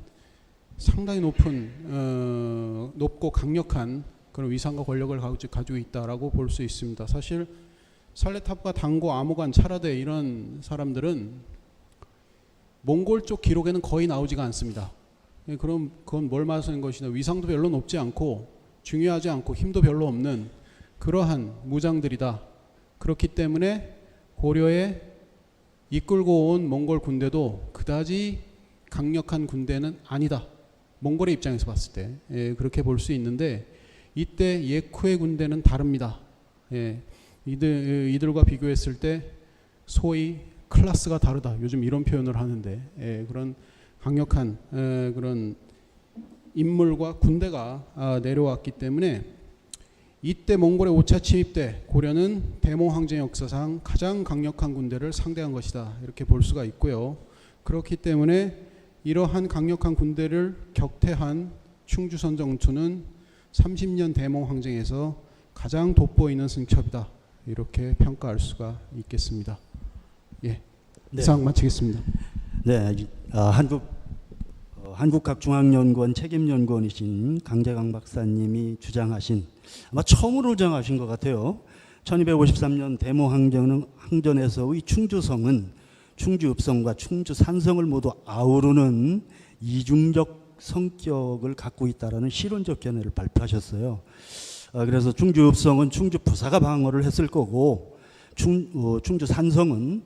상당히 높고 강력한 그런 위상과 권력을 가지고 있다라고 볼 수 있습니다. 사실 살레탑과 당고, 아모간, 차라데 이런 사람들은 몽골 쪽 기록에는 거의 나오지가 않습니다. 그럼 그건 뭘 말하는 것이냐? 위상도 별로 높지 않고 중요하지 않고 힘도 별로 없는 그러한 무장들이다. 그렇기 때문에 고려에 이끌고 온 몽골 군대도 그다지 강력한 군대는 아니다. 몽골의 입장에서 봤을 때 그렇게 볼 수 있는데, 이때 예쿠의 군대는 다릅니다. 이들과 비교했을 때 소위 클래스가 다르다. 요즘 이런 표현을 하는데 그런 강력한 그런 인물과 군대가 내려왔기 때문에 이때 몽골의 5차 침입 때 고려는 대몽황제 역사상 가장 강력한 군대를 상대한 것이다. 이렇게 볼 수가 있고요. 그렇기 때문에 이러한 강력한 군대를 격퇴한 충주선전투는 30년 대몽황쟁에서 가장 돋보이는 승첩이다. 이렇게 평가할 수가 있겠습니다. 예, 네. 이상 마치겠습니다. 네, 한국학중앙연구원 책임연구원이신 강재강 박사님이 주장하신 아마 처음으로 주장하신 것 같아요. 1253년 대모항전에서의 충주성은 충주읍성과 충주산성을 모두 아우르는 이중적 성격을 갖고 있다라는 실론적 견해를 발표하셨어요. 그래서 충주읍성은 충주부사가 방어를 했을 거고 충주산성은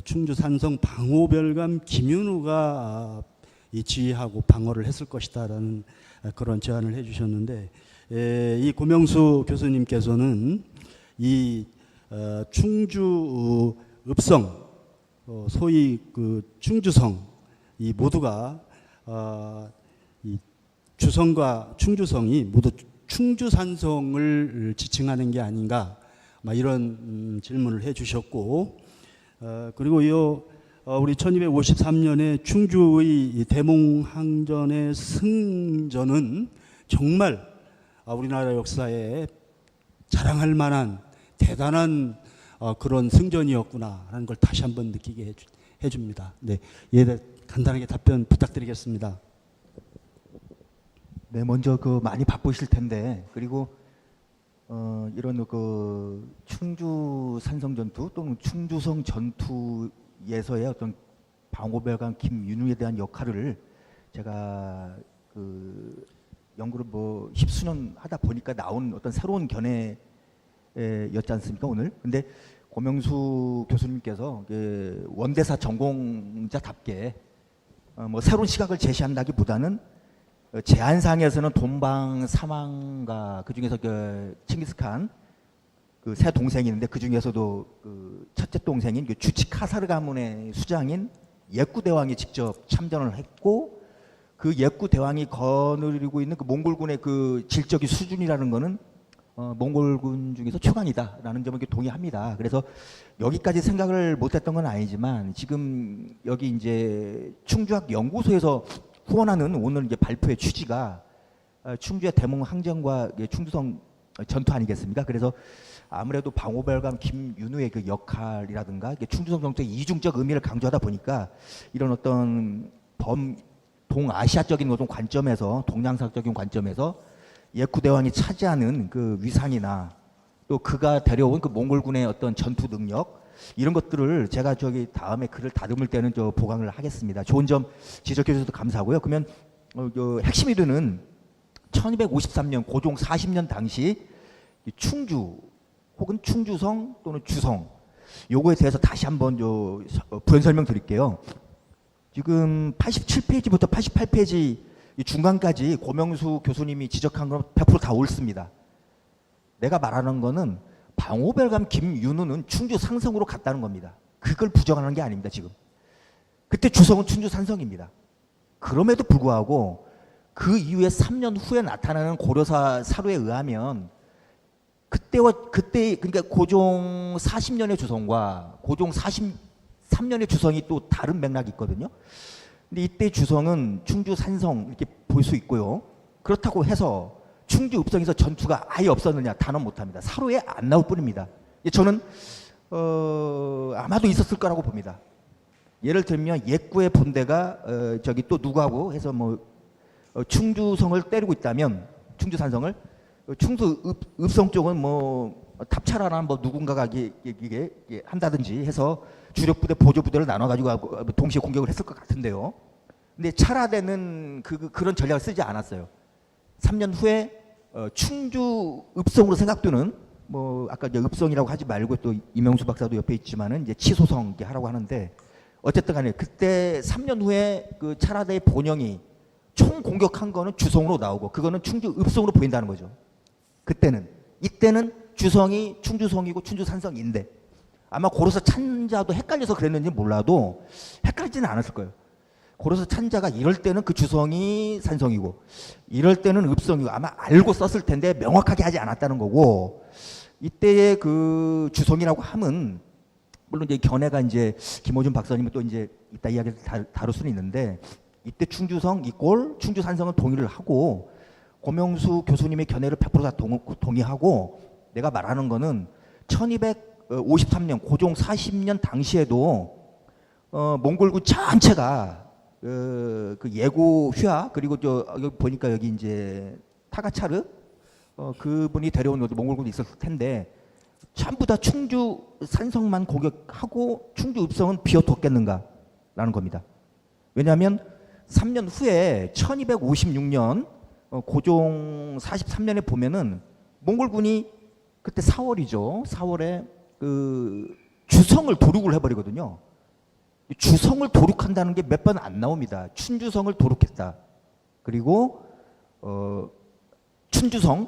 충주산성 방호별감 김윤우가 지휘하고 방어를 했을 것이다라는 그런 제안을 해주셨는데, 이 고명수 교수님께서는 이 충주 읍성, 소위 그 충주성, 이 모두가 이 주성과 충주성이 모두 충주산성을 지칭하는 게 아닌가, 이런 질문을 해주셨고, 그리고 우리 1253년에 충주의 대몽항전의 승전은 정말 우리나라 역사에 자랑할 만한 대단한 그런 승전이었구나라는 걸 다시 한번 느끼게 해줍니다. 네, 이에 간단하게 답변 부탁드리겠습니다. 네, 먼저 많이 바쁘실 텐데, 그리고 이런 충주 산성 전투 또는 충주성 전투에서의 어떤 방호별관 김윤우에 대한 역할을 제가 연구를 십수년 하다 보니까 나온 어떤 새로운 견해였지 않습니까, 오늘? 근데 고명수 교수님께서 원대사 전공자답게 새로운 시각을 제시한다기보다는 제한상에서는 돈방 사망가, 그 중에서 칭기스칸 세 동생이 있는데 그 중에서도 첫째 동생인 주치 카사르 가문의 수장인 예쿠 대왕이 직접 참전을 했고, 그 예쿠 대왕이 거느리고 있는 몽골군의 질적인 수준이라는 거는 몽골군 중에서 최강이다라는 점을 동의합니다. 그래서 여기까지 생각을 못했던 건 아니지만 지금 여기 이제 충주학 연구소에서 후원하는 오늘 이제 발표의 취지가 충주의 대몽항전과 충주성 전투 아니겠습니까? 그래서 아무래도 방호별감 김윤우의 역할이라든가 충주성 전투의 이중적 의미를 강조하다 보니까 이런 어떤 동아시아적인 어떤 관점에서, 동양사적인 관점에서 예쿠 대왕이 차지하는 위상이나 또 그가 데려온 몽골군의 어떤 전투 능력, 이런 것들을 제가 다음에 글을 다듬을 때는 보강을 하겠습니다. 좋은 점 지적해 주셔서 감사하고요. 그러면 핵심이 되는 1253년 고종 40년 당시 충주 혹은 충주성 또는 주성, 요거에 대해서 다시 한번 부연 설명드릴게요. 지금 87페이지부터 88페이지 중간까지 고명수 교수님이 지적한 건 100% 다 옳습니다. 내가 말하는 거는 방호별감 김윤우는 충주 상성으로 갔다는 겁니다. 그걸 부정하는 게 아닙니다, 지금. 그때 주성은 충주 산성입니다. 그럼에도 불구하고 그 이후에 3년 후에 나타나는 고려사 사료에 의하면 그때 그러니까 고종 40년의 주성과 고종 43년의 주성이 또 다른 맥락이 있거든요. 근데 이때 주성은 충주 산성 이렇게 볼 수 있고요. 그렇다고 해서 충주 읍성에서 전투가 아예 없었느냐, 단언 못합니다. 사료에 안 나올 뿐입니다. 저는 아마도 있었을 거라고 봅니다. 예를 들면 예구의 본대가 또 누구하고 해서 충주성을 때리고 있다면, 충주 산성을, 충주 읍성 쪽은 탑차라나 누군가가 이게 한다든지 해서 주력 부대, 보조 부대를 나눠가지고 동시에 공격을 했을 것 같은데요. 근데 차라되는 그런 전략을 쓰지 않았어요. 3년 후에 충주 읍성으로 생각되는 아까 이제 읍성이라고 하지 말고 또 이명수 박사도 옆에 있지만은 이제 치소성 하라고 하는데, 어쨌든 간에 그때 3년 후에 차라대의 본영이 총 공격한 거는 주성으로 나오고 그거는 충주 읍성으로 보인다는 거죠. 이때는 주성이 충주성이고 충주산성인데 아마 고로서 찬자도 헷갈려서 그랬는지 몰라도 헷갈리지는 않았을 거예요. 고로서 찬자가 이럴 때는 그 주성이 산성이고 이럴 때는 읍성이고 아마 알고 썼을 텐데 명확하게 하지 않았다는 거고, 이때의 그 주성이라고 함은 물론 이제 견해가 이제 김호준 박사님은 또 이제 이따 이야기를 다룰 수는 있는데, 이때 충주성 이꼴 충주산성은 동의를 하고 고명수 교수님의 견해를 100% 다 동의하고, 내가 말하는 거는 1253년 고종 40년 당시에도 몽골군 전체가 그 예고 휘하, 그리고 저 여기 보니까 여기 이제 타가차르 그분이 데려온 몽골군이 있었을 텐데 전부 다 충주 산성만 공격하고 충주 읍성은 비어뒀겠는가라는 겁니다. 왜냐하면 3년 후에 1256년 고종 43년에 보면은 몽골군이 그때 4월이죠. 4월에 그 주성을 도륙을 해버리거든요. 주성을 도륙한다는 게 몇 번 안 나옵니다. 춘주성을 도륙했다. 그리고 춘주성을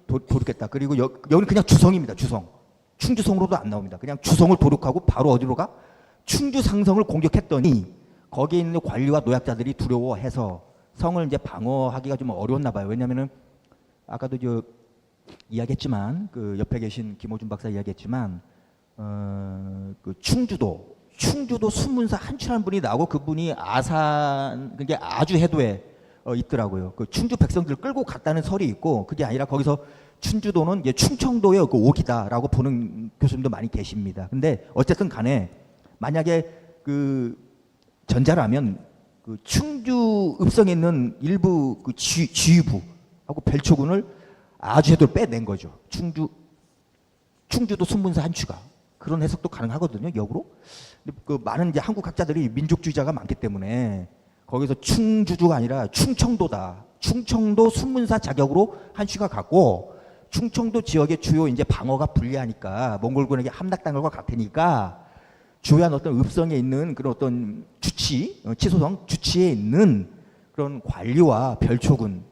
도륙했다. 그리고 여기는 그냥 주성입니다. 주성. 충주성으로도 안 나옵니다. 그냥 주성을 도륙하고 바로 어디로 가? 충주상성을 공격했더니 거기에 있는 관리와 노약자들이 두려워해서 성을 이제 방어하기가 좀 어려웠나 봐요. 왜냐하면은 아까도 저 이야기했지만 그 옆에 계신 김호준 박사 이야기했지만 그 충주도 순문사 한추라는 분이 나오고 그분이 아산 그게 아주 해도에 있더라고요. 그 충주 백성들 끌고 갔다는 설이 있고, 그게 아니라 거기서 충주도는 이제 충청도의 그 옥이다라고 보는 교수님도 많이 계십니다. 근데 어쨌든 간에 만약에 그 전자라면 그 충주 읍성에 있는 일부 그 지휘부하고 별초군을 아주 해도를 빼낸 거죠. 충주도 순문사 한추가. 그런 해석도 가능하거든요, 역으로. 근데 그 많은 이제 한국 학자들이 민족주의자가 많기 때문에 거기서 충주주가 아니라 충청도다. 충청도 순문사 자격으로 한슈가 갔고, 충청도 지역의 주요 이제 방어가 불리하니까 몽골군에게 함락당할 것 같으니까 주요한 어떤 읍성에 있는 그런 어떤 치소성 주치에 있는 그런 관리와 별초군,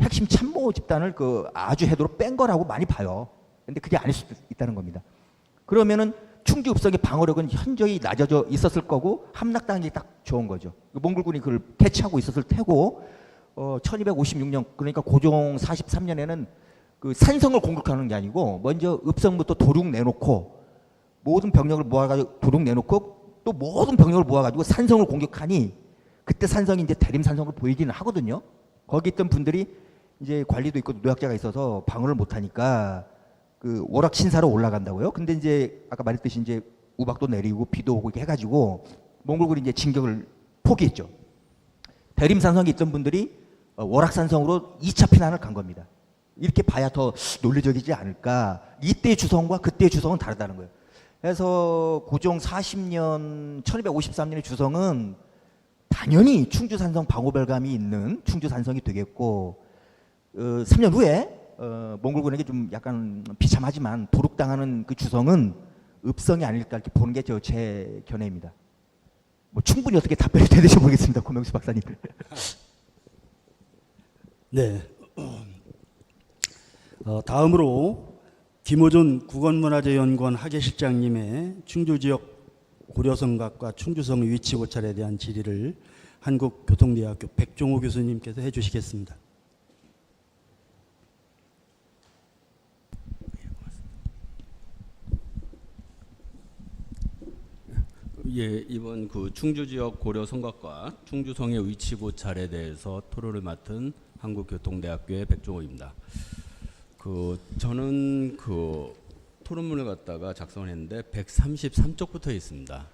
핵심 참모 집단을 그 아주 해도로 뺀 거라고 많이 봐요. 근데 그게 아닐 수도 있다는 겁니다. 그러면은 충주 읍성의 방어력은 현저히 낮아져 있었을 거고 함락당하기 딱 좋은 거죠. 몽골군이 그걸 캐치하고 있었을 테고 1256년 그러니까 고종 43년에는 그 산성을 공격하는 게 아니고 먼저 읍성부터 도륙 내놓고 모든 병력을 모아가지고 도륙 내놓고 또 모든 병력을 모아가지고 산성을 공격하니 그때 산성이 이제 대림산성을 보이기는 하거든요. 거기 있던 분들이 이제 관리도 있고 노약자가 있어서 방어를 못하니까 그 오락신사로 올라간다고요. 근데 이제 아까 말했듯이 이제 우박도 내리고 비도 오고 이렇게 해가지고 몽골군이 이제 진격을 포기했죠. 대림산성에 있던 분들이 월악산성으로 2차 피난을 간 겁니다. 이렇게 봐야 더 논리적이지 않을까. 이때의 주성과 그때의 주성은 다르다는 거예요. 그래서 고종 40년 1253년의 주성은 당연히 충주산성 방호별감이 있는 충주산성이 되겠고 3년 후에 몽골군에게 좀 약간 비참하지만 도륙당하는 그 주성은 읍성이 아닐까 이렇게 보는 게 제 견해입니다. 뭐 충분히 어떻게 답변이 되는지 모르겠습니다, 고명수 박사님. 네. 다음으로 김호준 국원문화재연구원 학예실장님의 충주 지역 고려성각과 충주성 위치 고찰에 대한 질의를 한국교통대학교 백종호 교수님께서 해주시겠습니다. 예, 이번 그 충주 지역 고려 성곽과 충주성의 위치 고찰에 대해서 토론을 맡은 한국교통대학교의 백종호입니다. 저는 그 토론문을 갖다가 작성을 했는데 133쪽부터 있습니다.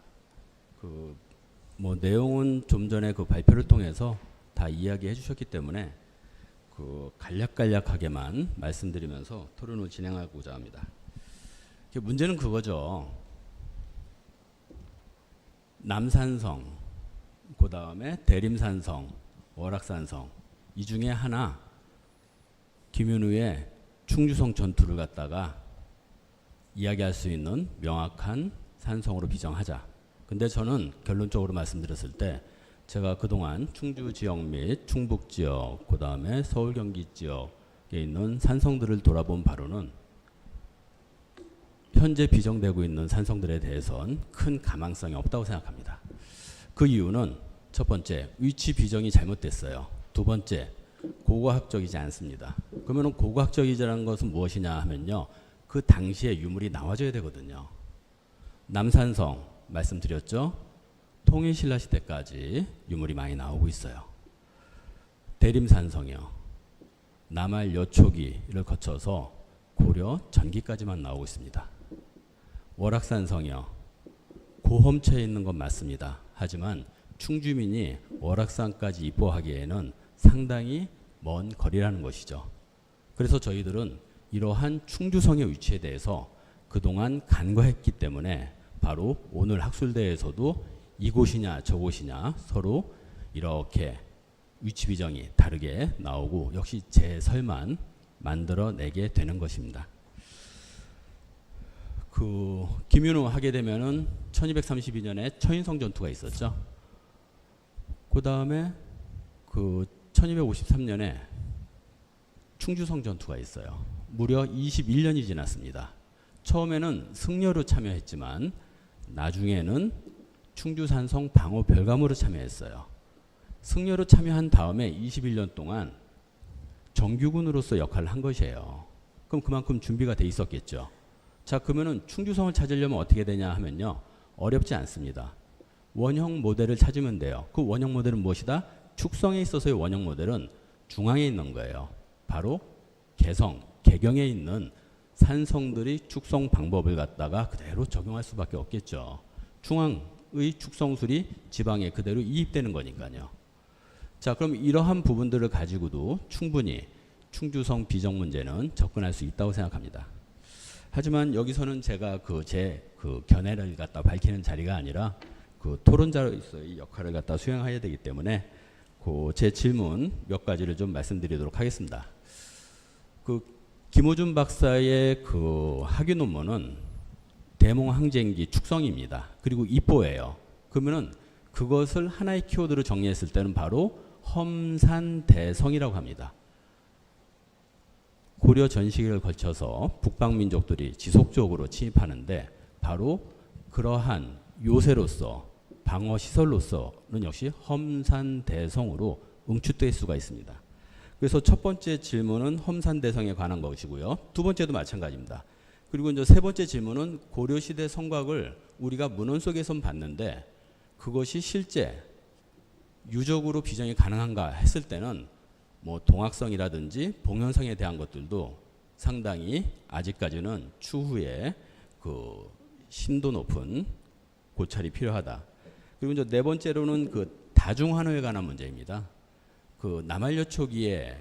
뭐 내용은 좀 전에 그 발표를 통해서 다 이야기해 주셨기 때문에 간략하게만 말씀드리면서 토론을 진행하고자 합니다. 문제는 그거죠. 남산성, 그 다음에 대림산성, 월악산성, 이 중에 하나 김윤우의 충주성 전투를 갖다가 이야기할 수 있는 명확한 산성으로 비정하자. 근데 저는 결론적으로 말씀드렸을 때 제가 그동안 충주 지역 및 충북 지역, 그 다음에 서울 경기 지역에 있는 산성들을 돌아본 바로는 현재 비정되고 있는 산성들에 대해선 큰 가망성이 없다고 생각합니다. 그 이유는 첫 번째, 위치 비정이 잘못됐어요. 두 번째, 고고학적이지 않습니다. 그러면 고고학적이라는 것은 무엇이냐 하면요, 그 당시에 유물이 나와줘야 되거든요. 남산성 말씀드렸죠. 통일신라 시대까지 유물이 많이 나오고 있어요. 대림산성이요, 남할 여초기를 거쳐서 고려 전기까지만 나오고 있습니다. 월악산성이요, 고험처에 있는 건 맞습니다. 하지만 충주민이 월악산까지 입보하기에는 상당히 먼 거리라는 것이죠. 그래서 저희들은 이러한 충주성의 위치에 대해서 그동안 간과했기 때문에 바로 오늘 학술대에서도 이곳이냐 저곳이냐 서로 이렇게 위치 비정이 다르게 나오고 역시 제설만 만들어내게 되는 것입니다. 그 김윤우 하게 되면은 1232년에 천인성 전투가 있었죠. 그 다음에 그 1253년에 충주성 전투가 있어요. 무려 21년이 지났습니다. 처음에는 승려로 참여했지만 나중에는 충주산성 방어 별감으로 참여했어요. 승려로 참여한 다음에 21년 동안 정규군으로서 역할을 한 것이에요. 그럼 그만큼 준비가 돼 있었겠죠. 자, 그러면은 충주성을 찾으려면 어떻게 되냐 하면요, 어렵지 않습니다. 원형 모델을 찾으면 돼요. 그 원형 모델은 무엇이다? 축성에 있어서의 원형 모델은 중앙에 있는 거예요. 바로 개경에 있는 산성들의 축성 방법을 갖다가 그대로 적용할 수밖에 없겠죠. 중앙의 축성술이 지방에 그대로 이입되는 거니까요. 자, 그럼 이러한 부분들을 가지고도 충분히 충주성 비정 문제는 접근할 수 있다고 생각합니다. 하지만 여기서는 제가 제 견해를 갖다 밝히는 자리가 아니라 그 토론자로서의 역할을 갖다 수행해야 되기 때문에 제 질문 몇 가지를 좀 말씀드리도록 하겠습니다. 김호준 박사의 학위 논문은 대몽항쟁기 축성입니다. 그리고 입보예요. 그러면은 그것을 하나의 키워드로 정리했을 때는 바로 험산대성이라고 합니다. 고려 전시기를 거쳐서 북방민족들이 지속적으로 침입하는데 바로 그러한 요새로서 방어시설로서는 역시 험산대성으로 응축될 수가 있습니다. 그래서 첫 번째 질문은 험산대성에 관한 것이고요. 두 번째도 마찬가지입니다. 그리고 이제 세 번째 질문은 고려시대 성곽을 우리가 문헌 속에선 봤는데 그것이 실제 유적으로 비정이 가능한가 했을 때는 뭐 동학성이라든지 봉현성에 대한 것들도 상당히 아직까지는 추후에 심도 높은 고찰이 필요하다. 그리고 이제 네 번째로는 다중환호에 관한 문제입니다. 남한여 초기에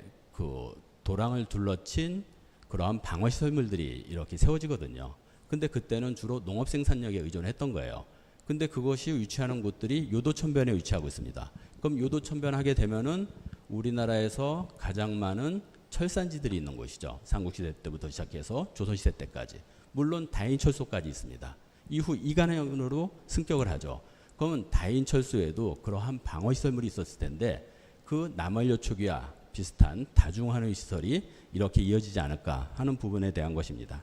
도랑을 둘러친 그러한 방어시설물들이 이렇게 세워지거든요. 근데 그때는 주로 농업 생산력에 의존했던 거예요. 근데 그것이 위치하는 곳들이 요도천변에 위치하고 있습니다. 그럼 요도천변하게 되면은 우리나라에서 가장 많은 철산지들이 있는 곳이죠. 삼국시대 때부터 시작해서 조선시대 때까지. 물론 다인철소까지 있습니다. 이후 이간현으로 승격을 하죠. 그러면 다인철소에도 그러한 방어시설물이 있었을 텐데 그 남한여 초기와 비슷한 다중환의 시설이 이렇게 이어지지 않을까 하는 부분에 대한 것입니다.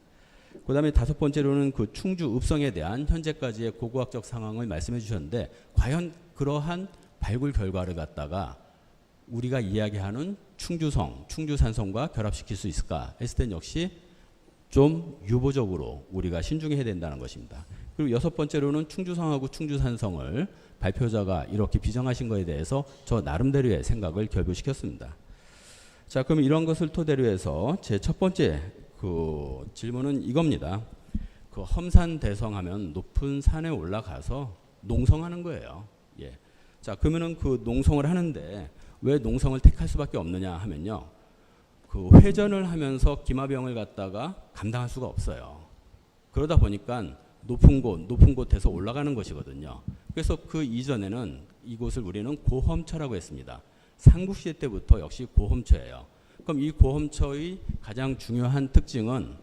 그 다음에 다섯 번째로는 충주 읍성에 대한 현재까지의 고고학적 상황을 말씀해 주셨는데 과연 그러한 발굴 결과를 갖다가 우리가 이야기하는 충주성, 충주산성과 결합시킬 수 있을까 했을 땐 역시 좀 유보적으로 우리가 신중해야 된다는 것입니다. 그리고 여섯 번째로는 충주성하고 충주산성을 발표자가 이렇게 비정하신 것에 대해서 저 나름대로의 생각을 결부시켰습니다. 자, 그럼 이런 것을 토대로 해서 제 첫 번째 질문은 이겁니다. 험산대성하면 높은 산에 올라가서 농성하는 거예요. 예. 자, 그러면은 농성을 하는데 왜 농성을 택할 수밖에 없느냐 하면요. 회전을 하면서 기마병을 갖다가 감당할 수가 없어요. 그러다 보니까 높은 곳에서 올라가는 것이거든요. 그래서 그 이전에는 이곳을 우리는 고험처라고 했습니다. 삼국시대 때부터 역시 고험처예요. 그럼 이 고험처의 가장 중요한 특징은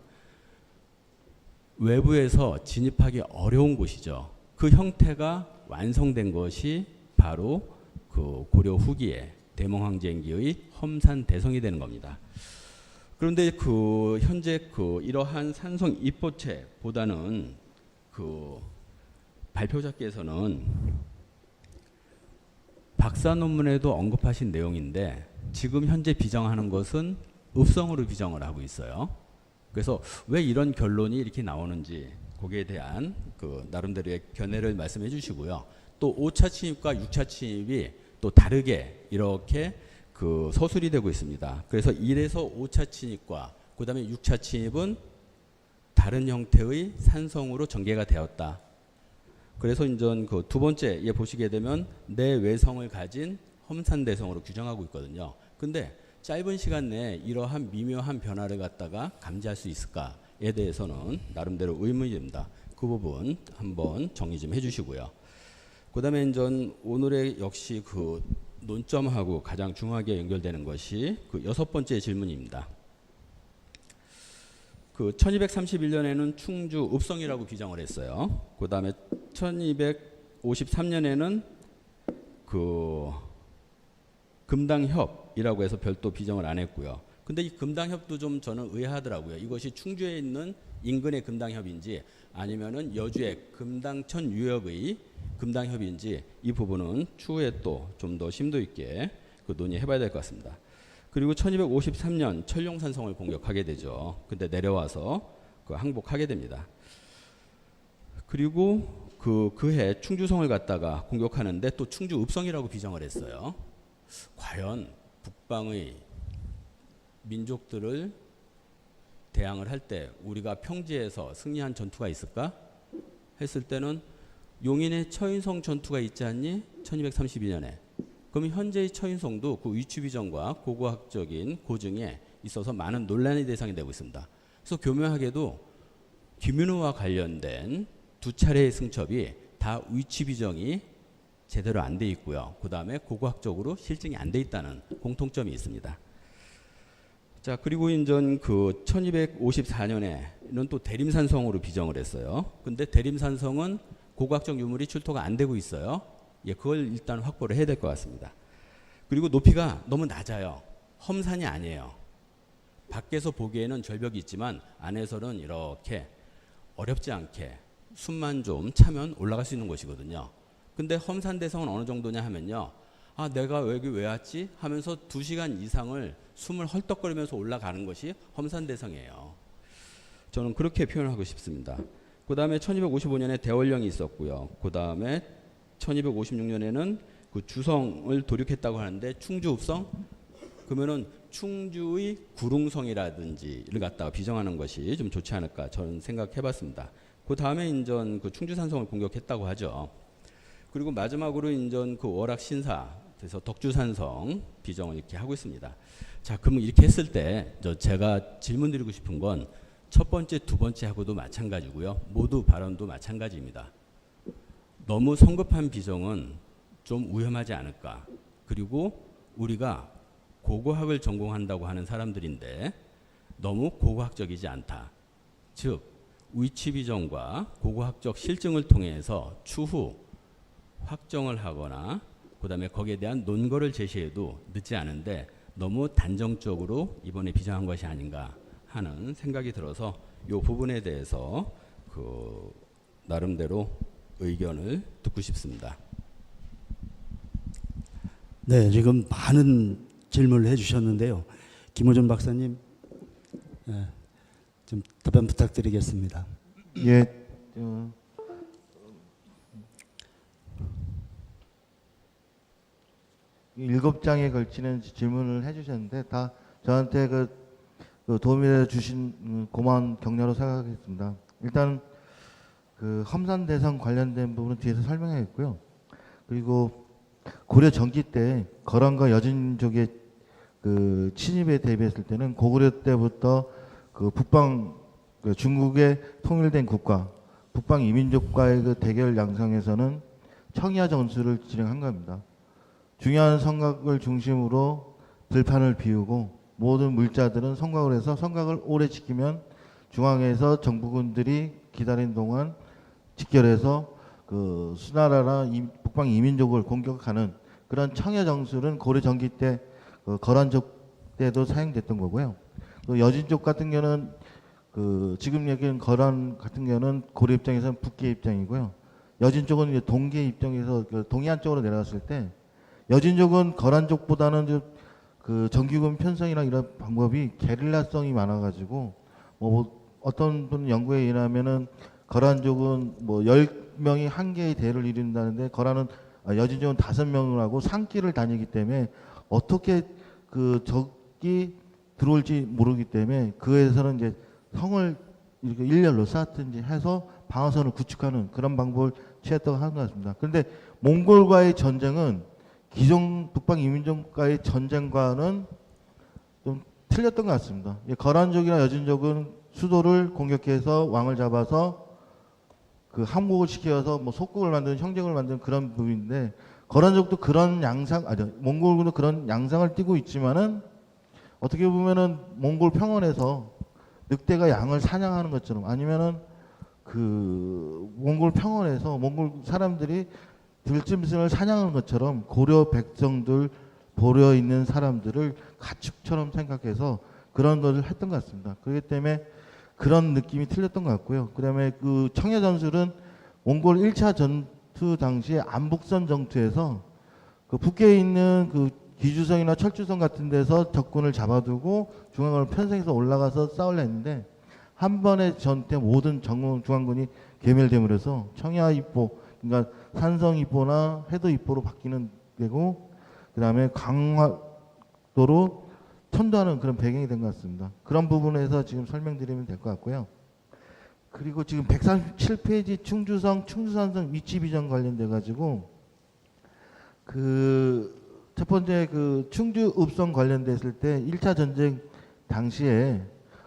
외부에서 진입하기 어려운 곳이죠. 그 형태가 완성된 것이 바로 고려 후기에 대몽항쟁기의 험산대성이 되는 겁니다. 그런데 그 현재 그 이러한 산성 입보체보다는 그 발표자께서는 박사 논문에도 언급하신 내용인데 지금 현재 비정하는 것은 읍성으로 비정을 하고 있어요. 그래서 왜 이런 결론이 이렇게 나오는지 거기에 대한 그 나름대로의 견해를 말씀해 주시고요. 또 5차 침입과 6차 침입이 또 다르게 이렇게 그 서술이 되고 있습니다. 그래서 1에서 5차 침입과 그다음에 6차 침입은 다른 형태의 산성으로 전개가 되었다. 그래서 이제 그 두 번째에 보시게 되면 내외성을 가진 험산대성으로 규정하고 있거든요. 근데 짧은 시간 내에 이러한 미묘한 변화를 갖다가 감지할 수 있을까에 대해서는 나름대로 의문이 됩니다. 그 부분 한번 정리 좀 해주시고요. 그다음에 이제 오늘의 역시 그 논점하고 가장 중요하게 연결되는 것이 그 6번째 질문입니다. 그 1231년에는 충주 읍성이라고 비정을 했어요. 그다음에 1253년에는 그 금당협이라고 해서 별도 비정을 안 했고요. 근데 이 금당협도 좀 저는 의아하더라고요. 이것이 충주에 있는 인근의 금당협인지 아니면은 여주의 금당천 유역의 금당협인지 이 부분은 추후에 또 좀 더 심도 있게 그 논의해봐야 될 것 같습니다. 그리고 1253년 철룡산성을 공격하게 되죠. 근데 내려와서 그 항복하게 됩니다. 그리고 그해 충주성을 갖다가 공격하는데 또 충주 읍성이라고 비정을 했어요. 과연 북방의 민족들을 대항을 할 때 우리가 평지에서 승리한 전투가 있을까? 했을 때는 용인의 처인성 전투가 있지 않니? 1232년에. 그럼 현재의 처인성도 그 위치 비정과 고고학적인 고증에 있어서 많은 논란의 대상이 되고 있습니다. 그래서 교묘하게도 김윤우와 관련된 두 차례의 승첩이 다 위치 비정이 제대로 안 돼 있고요. 그 다음에 고고학적으로 실증이 안 돼 있다는 공통점이 있습니다. 자, 그리고 인전 그 1254년에는 또 대림산성으로 비정을 했어요. 근데 대림산성은 고고학적 유물이 출토가 안 되고 있어요. 예, 그걸 일단 확보를 해야 될 것 같습니다. 그리고 높이가 너무 낮아요. 험산이 아니에요. 밖에서 보기에는 절벽이 있지만 안에서는 이렇게 어렵지 않게 숨만 좀 차면 올라갈 수 있는 곳이거든요. 근데 험산대성은 어느 정도냐 하면요. 아, 내가 여기 왜 왔지? 하면서 2시간 이상을 숨을 헐떡거리면서 올라가는 것이 험산대성이에요. 저는 그렇게 표현하고 싶습니다. 그 다음에 1255년에 대월령이 있었고요. 그 다음에 1256년에는 그 주성을 도륙했다고 하는데 충주 읍성? 그러면은 충주의 구릉성이라든지를 갖다가 비정하는 것이 좀 좋지 않을까 저는 생각해봤습니다. 그 다음에 인전 그 충주산성을 공격했다고 하죠. 그리고 마지막으로 인전 그 월악신사 그래서 덕주산성 비정을 이렇게 하고 있습니다. 자, 그러면 이렇게 했을 때 제가 질문드리고 싶은 건 첫 번째, 두 번째 하고도 마찬가지고요. 모두 발언도 마찬가지입니다. 너무 성급한 비정은 좀 위험하지 않을까. 그리고 우리가 고고학을 전공한다고 하는 사람들인데 너무 고고학적이지 않다. 즉 위치 비정과 고고학적 실증을 통해서 추후 확정을 하거나 그다음에 거기에 대한 논거를 제시해도 늦지 않은데 너무 단정적으로 이번에 비정한 것이 아닌가 하는 생각이 들어서 이 부분에 대해서 그 나름대로 의견을 듣고 싶습니다. 네, 지금 많은 질문을 해주셨는데요. 김호준 박사님, 좀 답변 부탁드리겠습니다. 예, 7장에 걸치는 질문을 해주셨는데 다 저한테 그 도움을 주신 고마운 격려로 생각하겠습니다. 일단 그 험산대성 관련된 부분은 뒤에서 설명하겠고요. 그리고 고려 전기 때 거란과 여진족의 그 침입에 대비했을 때는 고구려 때부터 그 북방 그 중국의 통일된 국가 북방 이민족과의 그 대결 양상에서는 청야 전술을 진행한 겁니다. 중요한 성곽을 중심으로 들판을 비우고 모든 물자들은 성곽을 해서 성곽을 오래 지키면 중앙에서 정부군들이 기다리는 동안 직결해서 그 수나라나 북방 이민족을 공격하는 그런 청야 정술은 고려 전기 때 거란족 때도 사용됐던 거고요. 또 여진 쪽 같은 경우는 그 지금 얘기한 거란 같은 경우는 고려 입장에서는 북계 입장이고요. 여진 쪽은 이제 동계 입장에서 그 동해안 쪽으로 내려갔을 때 여진 쪽은 거란 쪽보다는 그 정규금 편성이나 이런 방법이 게릴라성이 많아가지고 뭐 어떤 분 연구에 의하면은 거란 쪽은 뭐 10명이 한 개의 대를 이룬다는데 거란은 여진 쪽은 5명을 하고 산길을 다니기 때문에 어떻게 그 적이 들어올지 모르기 때문에 그에서는 이제 성을 이렇게 일렬로 쌓든지 해서 방어선을 구축하는 그런 방법을 취했다고 하는 것 같습니다. 그런데 몽골과의 전쟁은 기존 북방 이민족과의 전쟁과는 좀 틀렸던 것 같습니다. 거란족이나 여진족은 수도를 공격해서 왕을 잡아서 그 항복을 시켜서 뭐 속국을 만드는 형제국을 만드는 그런 부분인데 거란족도 그런 양상 몽골군도 그런 양상을 띠고 있지만은 어떻게 보면은 몽골 평원에서 늑대가 양을 사냥하는 것처럼 아니면은 그 몽골 평원에서 몽골 사람들이 들짐승을 사냥하는 것처럼 고려 백성들 보려 있는 사람들을 가축처럼 생각해서 그런 것을 했던 것 같습니다. 그렇기 때문에 그런 느낌이 틀렸던 것 같고요. 그다음에 그 청해전술은 몽골 1차 전투 당시에 안북선 전투에서 그 북계에 있는 그 기주성이나 철주성 같은 데서 적군을 잡아두고 중앙을 편성해서 올라가서 싸우려 했는데 한 번의 전투에 모든 중앙군이 괴멸됨으로써 청야 입보, 그러니까 산성 입보나 해도 입보로 바뀌는 되고 그다음에 강화도로 천도하는 그런 배경이 된 것 같습니다. 그런 부분에서 지금 설명드리면 될 것 같고요. 그리고 지금 137페이지 충주성, 충주산성 위치 비전 관련돼 가지고 그 첫 번째 그 충주 읍성 관련됐을 때 1차 전쟁 당시에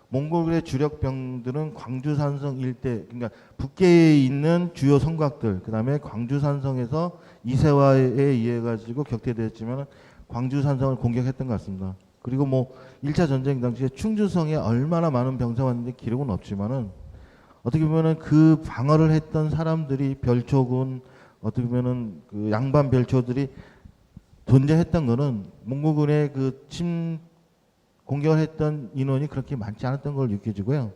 몽골의 주력 병들은 광주산성 일대, 그러니까 북계에 있는 주요 성곽들, 그다음에 광주산성에서 이세화에 의해 가지고 격퇴되었지만 광주산성을 공격했던 것 같습니다. 그리고 뭐 1차 전쟁 당시에 충주성에 얼마나 많은 병사가 왔는데 기록은 없지만은 어떻게 보면은 그 방어를 했던 사람들이 별초군, 어떻게 보면은 그 양반 별초들이 존재했던 거는 몽골군의 그 공격을 했던 인원이 그렇게 많지 않았던 걸 느껴지고요.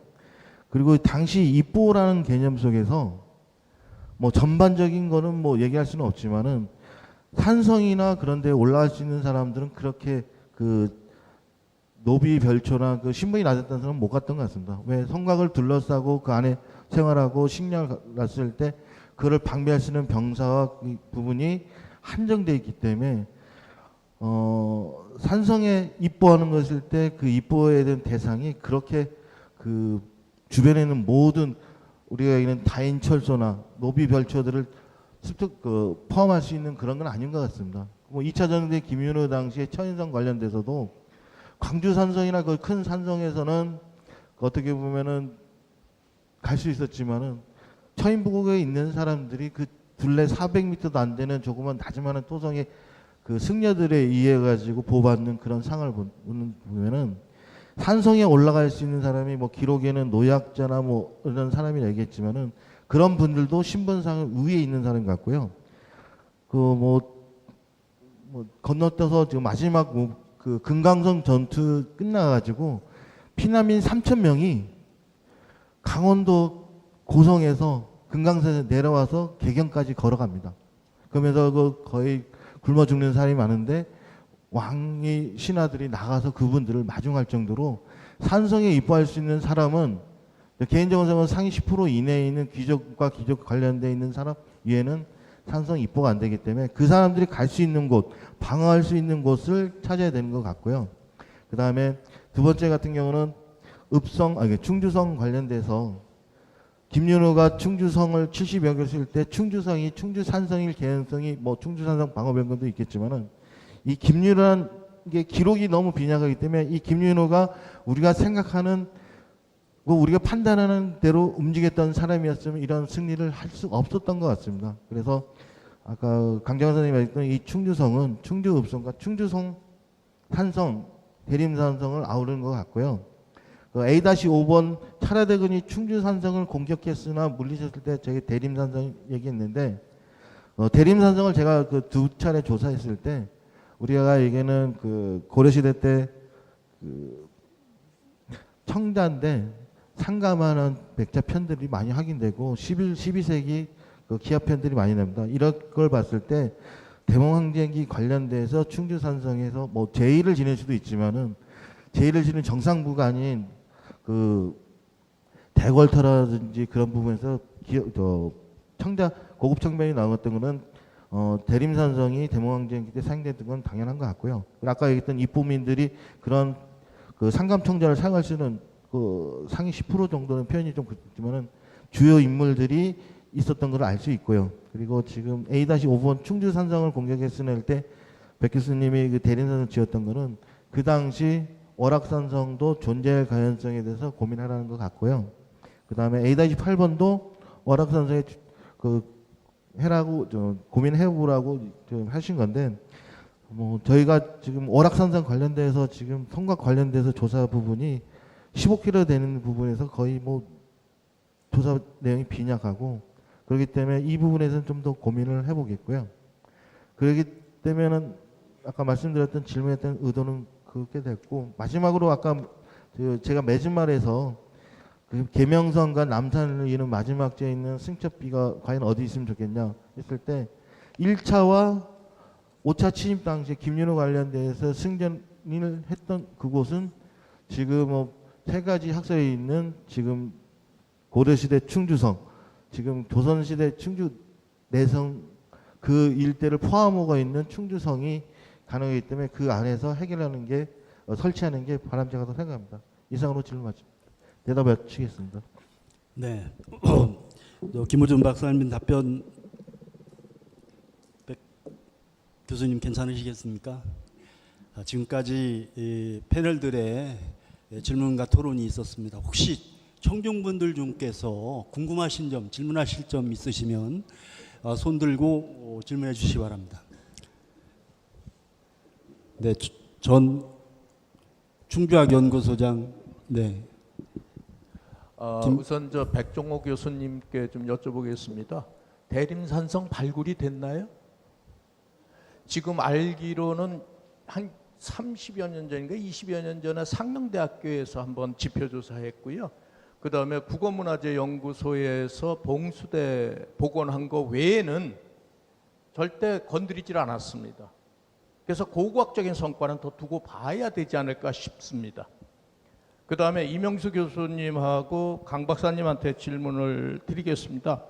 그리고 당시 입보라는 개념 속에서 뭐 전반적인 거는 뭐 얘기할 수는 없지만은 산성이나 그런 데 올라갈 수 있는 사람들은 그렇게 그 노비 별초나 그 신분이 낮았던 사람은 못 갔던 것 같습니다. 왜 성곽을 둘러싸고 그 안에 생활하고 식량을 갔을 때 그를 방비할 수 있는 병사와 이 부분이 한정되어 있기 때문에 산성에 입보하는 것일 때 그 입보에 대한 대상이 그렇게 그 주변에 있는 모든 우리가 있는 다인철소나 노비 별초들을 포함할 수 있는 그런 건 아닌 것 같습니다. 뭐 2차 전쟁 김윤호 당시에 천인성 관련돼서도 광주 산성이나 그 큰 산성에서는 어떻게 보면은 갈 수 있었지만은 처인부국에 있는 사람들이 그 둘레 400m도 안 되는 조그만 나지막한 토성에 그 승려들에 의해 가지고 보호받는 그런 상을 보면은 산성에 올라갈 수 있는 사람이 뭐 기록에는 노약자나 뭐 이런 사람이라 얘기했지만은 그런 분들도 신분상 위에 있는 사람 같고요. 그 뭐 건너뛰어서 지금 마지막 그 금강성 전투 끝나가지고 피난민 3,000명이 강원도 고성에서 금강산에 내려와서 개경까지 걸어갑니다. 그러면서 그 거의 굶어 죽는 사람이 많은데 왕의 신하들이 나가서 그분들을 마중할 정도로 산성에 입보할 수 있는 사람은 개인정보상은 상위 10% 이내에 있는 귀족과 귀족 관련되어 있는 사람 위에는 산성 입보가 안 되기 때문에 그 사람들이 갈 수 있는 곳, 방어할 수 있는 곳을 찾아야 되는 것 같고요. 그 다음에 두 번째 같은 경우는 충주성 관련돼서 김윤호가 충주성을 70여 개 쓸 때 충주성이 충주산성일 개연성이 뭐 충주산성 방어변경도 있겠지만은 이 김윤호라는 게 기록이 너무 빈약하기 때문에 이 김윤호가 우리가 생각하는 뭐 우리가 판단하는 대로 움직였던 사람이었으면 이런 승리를 할 수 없었던 것 같습니다. 그래서 아까 강정환 선생님이 말했던 이 충주성은 충주읍성과 충주성 산성 대림산성을 아우르는 것 같고요. 그 A-5번 차라대군이 충주산성을 공격했으나 물리쳤을 때 저희 대림산성 얘기했는데 대림산성을 제가 그 두 차례 조사했을 때 우리가 얘기는 그 고려시대 때 그 청자인데 상가만한 백자 편들이 많이 확인되고 12세기 그 기아 편들이 많이 납니다. 이런 걸 봤을 때 대몽항쟁기 관련돼서 충주산성에서 뭐 제의를 지낼 수도 있지만은 제의를 지는 정상부가 아닌 그 대궐터라든지 그런 부분에서 청자 고급 청변이 나왔던 거는 대림산성이 대몽항쟁기 때 사용됐던 건 당연한 것 같고요. 아까 얘기했던 입부민들이 그런 그 상감청자를 사용할 수 있는 그 상위 10% 정도는 표현이 좀 그렇지만은 주요 인물들이 있었던 걸 알 수 있고요. 그리고 지금 A-5번 충주산성을 공격했을 때 백 교수님이 그 대림산성 지었던 거는 그 당시 월악산성도 존재할 가능성에 대해서 고민하라는 것 같고요. 그 다음에 A-8번도 월악산성에 그 해라고 고민해보라고 좀 하신 건데, 뭐 저희가 지금 월악산성 관련돼서 지금 성곽 관련돼서 조사 부분이 15km 되는 부분에서 거의 뭐 조사 내용이 빈약하고 그렇기 때문에 이 부분에서는 좀 더 고민을 해보겠고요. 그렇기 때문에는 아까 말씀드렸던 질문했던 의도는 그렇게 됐고, 마지막으로 아까 제가 매진말에서 그 계명선과 남산을 이는 마지막 지에 있는 승첩비가 과연 어디 있으면 좋겠냐 했을 때 1차와 5차 취임 당시에 김윤호 관련돼서 승전을 했던 그곳은 지금 뭐 세 가지 학설에 있는 지금 고려시대 충주성, 지금 조선시대 충주 내성 그 일대를 포함하고 있는 충주성이 가능하기 때문에 그 안에서 해결하는 게 설치하는 게 바람직하다고 생각합니다. 이상으로 질문 마칩니다. 대답 마치겠습니다. 네. 김호준 박사님 답변 백 교수님 괜찮으시겠습니까? 지금까지 이 패널들의 질문과 토론이 있었습니다. 혹시 청중분들 중께서 궁금하신 점, 질문하실 점 있으시면 손 들고 질문해 주시기 바랍니다. 네, 전 충주학 연구소장. 네. 우선 저 백종호 교수님께 좀 여쭤보겠습니다. 대림산성 발굴이 됐나요? 지금 알기로는 한 30여 년 전인가 20여 년 전에 상명대학교에서 한번 지표조사했고요. 그 다음에 국어문화재연구소에서 봉수대 복원한 거 외에는 절대 건드리질 않았습니다. 그래서 고고학적인 성과는 더 두고 봐야 되지 않을까 싶습니다. 그 다음에 이명수 교수님하고 강 박사님한테 질문을 드리겠습니다.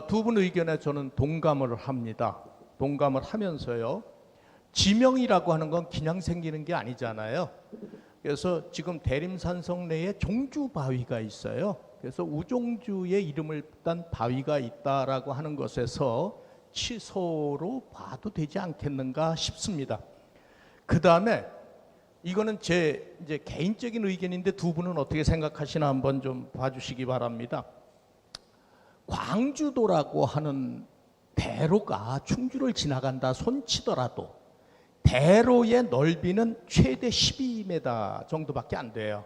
두 분 의견에 저는 동감을 합니다. 동감을 하면서요. 지명이라고 하는 건 그냥 생기는 게 아니잖아요. 그래서 지금 대림산성 내에 종주 바위가 있어요. 그래서 우종주의 이름을 딴 바위가 있다라고 하는 것에서 취소로 봐도 되지 않겠는가 싶습니다. 그 다음에 이거는 제 이제 개인적인 의견인데 두 분은 어떻게 생각하시나 한번 좀 봐주시기 바랍니다. 광주도라고 하는 대로가 충주를 지나간다 손치더라도 대로의 넓이는 최대 12m 정도밖에 안 돼요.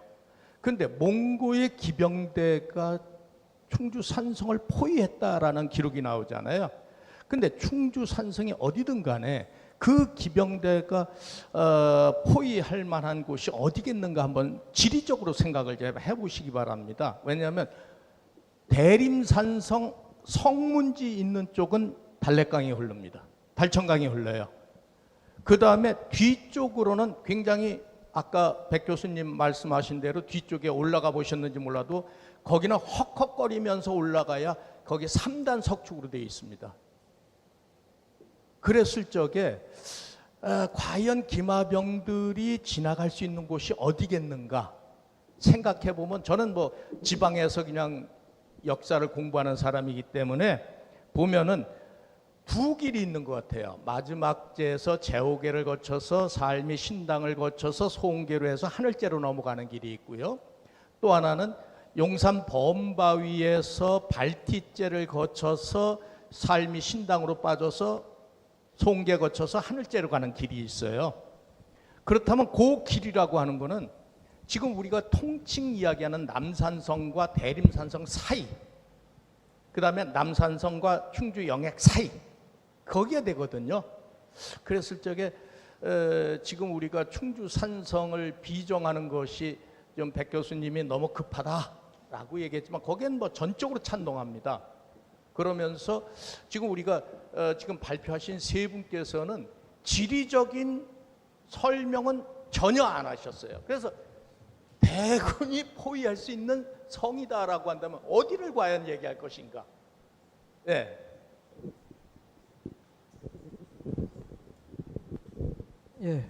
그런데 몽고의 기병대가 충주 산성을 포위했다라는 기록이 나오잖아요. 근데 충주 산성이 어디든 간에 그 기병대가 포위할 만한 곳이 어디겠는가 한번 지리적으로 생각을 해보시기 바랍니다. 왜냐하면 대림산성 성문지 있는 쪽은 달래강이 흐릅니다. 달천강이 흘러요. 그 다음에 뒤쪽으로는 굉장히 아까 백 교수님 말씀하신 대로 뒤쪽에 올라가 보셨는지 몰라도 거기는 헉헉거리면서 올라가야 거기 3단 석축으로 되어 있습니다. 그랬을 적에 과연 기마병들이 지나갈 수 있는 곳이 어디겠는가 생각해 보면, 저는 뭐 지방에서 그냥 역사를 공부하는 사람이기 때문에 보면은 두 길이 있는 것 같아요. 마지막제에서 제오계를 거쳐서 삶이 신당을 거쳐서 소홍계로 해서 하늘제로 넘어가는 길이 있고요. 또 하나는 용산 범바위에서 발티제를 거쳐서 삶이 신당으로 빠져서 소홍계 거쳐서 하늘제로 가는 길이 있어요. 그렇다면 그 길이라고 하는 거는 지금 우리가 통칭 이야기하는 남산성과 대림산성 사이, 그 다음에 남산성과 충주 영액 사이, 거기에 되거든요. 그랬을 적에 지금 우리가 충주 산성을 비정하는 것이 좀 백 교수님이 너무 급하다라고 얘기했지만 거기엔 뭐 전적으로 찬동합니다. 그러면서 지금 우리가 지금 발표하신 세 분께서는 지리적인 설명은 전혀 안 하셨어요. 그래서 대군이 포위할 수 있는 성이다라고 한다면 어디를 과연 얘기할 것인가? 네. 예,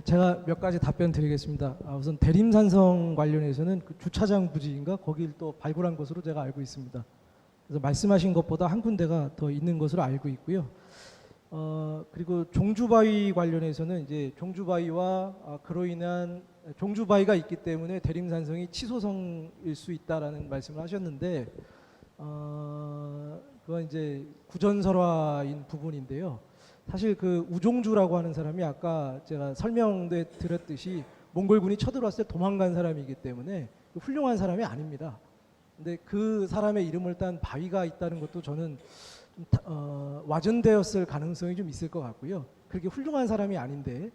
제가 몇 가지 답변 드리겠습니다. 우선 대림산성 관련해서는 그 주차장 부지인가 거길 또 발굴한 것으로 제가 알고 있습니다. 그래서 말씀하신 것보다 한 군데가 더 있는 것으로 알고 있고요. 그리고 종주바위 관련해서는 이제 종주바위와 그로 인한 종주바위가 있기 때문에 대림산성이 치소성일 수 있다라는 말씀을 하셨는데 그건 이제 구전설화인 부분인데요. 사실 그 우종주라고 하는 사람이 아까 제가 설명에 드렸듯이 몽골군이 쳐들어왔을 때 도망간 사람이기 때문에 훌륭한 사람이 아닙니다. 근데 그 사람의 이름을 딴 바위가 있다는 것도 저는 좀 와전되었을 가능성이 좀 있을 것 같고요. 그렇게 훌륭한 사람이 아닌데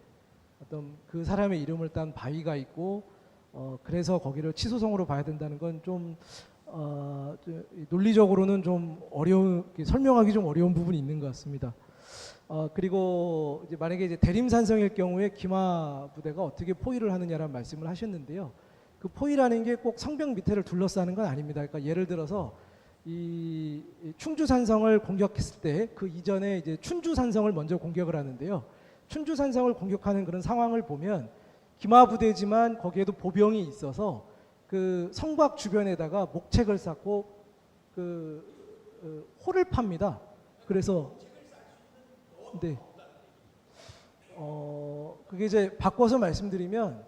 어떤 그 사람의 이름을 딴 바위가 있고 그래서 거기를 치소성으로 봐야 된다는 건 좀 논리적으로는 좀 설명하기 좀 어려운 부분이 있는 것 같습니다. 그리고 이제 만약에 이제 대림산성일 경우에 기마 부대가 어떻게 포위를 하느냐라는 말씀을 하셨는데요. 그 포위라는 게 꼭 성벽 밑에를 둘러싸는 건 아닙니다. 그러니까 예를 들어서 이 충주산성을 공격했을 때 그 이전에 이제 춘주산성을 먼저 공격을 하는데요. 춘주산성을 공격하는 그런 상황을 보면 기마 부대지만 거기에도 보병이 있어서 그 성곽 주변에다가 목책을 쌓고 그 홀을 팝니다. 그래서 네. 그게 이제 바꿔서 말씀드리면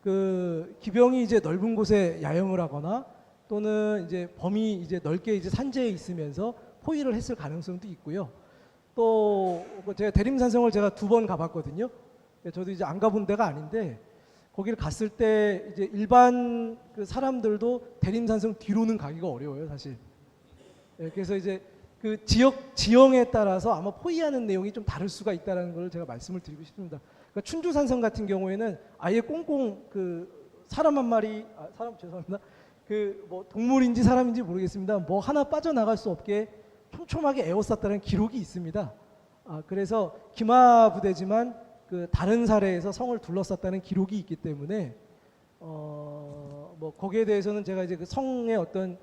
그 기병이 이제 넓은 곳에 야영을 하거나 또는 이제 범위 이제 넓게 이제 산재에 있으면서 포위를 했을 가능성도 있고요. 또 제가 대림산성을 제가 2번 가봤거든요. 저도 이제 안 가본 데가 아닌데 거기를 갔을 때 이제 일반 그 사람들도 대림산성 뒤로는 가기가 어려워요, 사실. 그래서 이제 그 지형에 따라서 아마 포위하는 내용이 좀 다를 수가 있다는 걸 제가 말씀을 드리고 싶습니다. 그러니까 춘주산성 같은 경우에는 아예 꽁꽁 그 사람 한 마리, 사람 죄송합니다. 그 뭐 동물인지 사람인지 모르겠습니다. 뭐 하나 빠져나갈 수 없게 촘촘하게 에워쌌다는 기록이 있습니다. 그래서 기마 부대지만 그 다른 사례에서 성을 둘러쌌다는 기록이 있기 때문에 뭐 거기에 대해서는 제가 이제 그 성의 어떤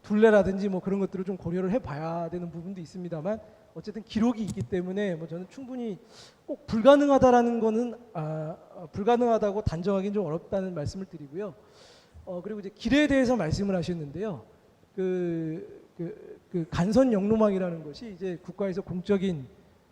둘레라든지 뭐 그런 것들을 좀 고려를 해봐야 되는 부분도 있습니다만 어쨌든 기록이 있기 때문에 뭐 저는 충분히 꼭 불가능하다라는 거는 불가능하다고 단정하기는 좀 어렵다는 말씀을 드리고요. 그리고 이제 길에 대해서 말씀을 하셨는데요. 그 간선 영로망이라는 것이 이제 국가에서 공적인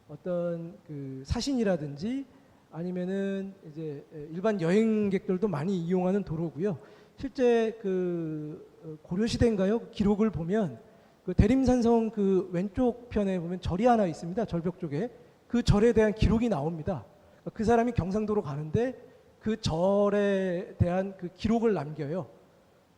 어떤 그 사신이라든지 아니면은 이제 일반 여행객들도 많이 이용하는 도로고요. 실제 그 고려시대인가요? 기록을 보면 그 대림산성 그 왼쪽 편에 보면 절이 하나 있습니다. 절벽 쪽에 그 절에 대한 기록이 나옵니다. 그 사람이 경상도로 가는데 그 절에 대한 그 기록을 남겨요.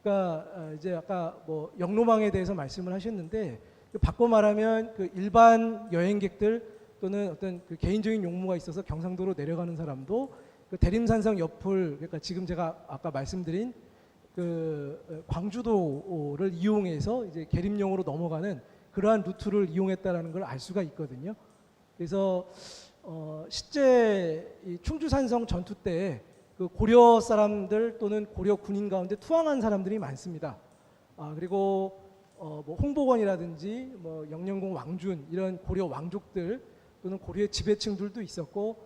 그러니까 이제 아까 뭐 영로망에 대해서 말씀을 하셨는데 바꿔 말하면 그 일반 여행객들 또는 어떤 그 개인적인 용무가 있어서 경상도로 내려가는 사람도 그 대림산성 옆을 그러니까 지금 제가 아까 말씀드린 그 광주도를 이용해서 이제 계림령으로 넘어가는 그러한 루트를 이용했다라는 걸 알 수가 있거든요. 그래서 실제 이 충주산성 전투 때 그 고려 사람들 또는 고려 군인 가운데 투항한 사람들이 많습니다. 그리고 뭐 홍복원이라든지 뭐 영령공 왕준 이런 고려 왕족들 또는 고려의 지배층들도 있었고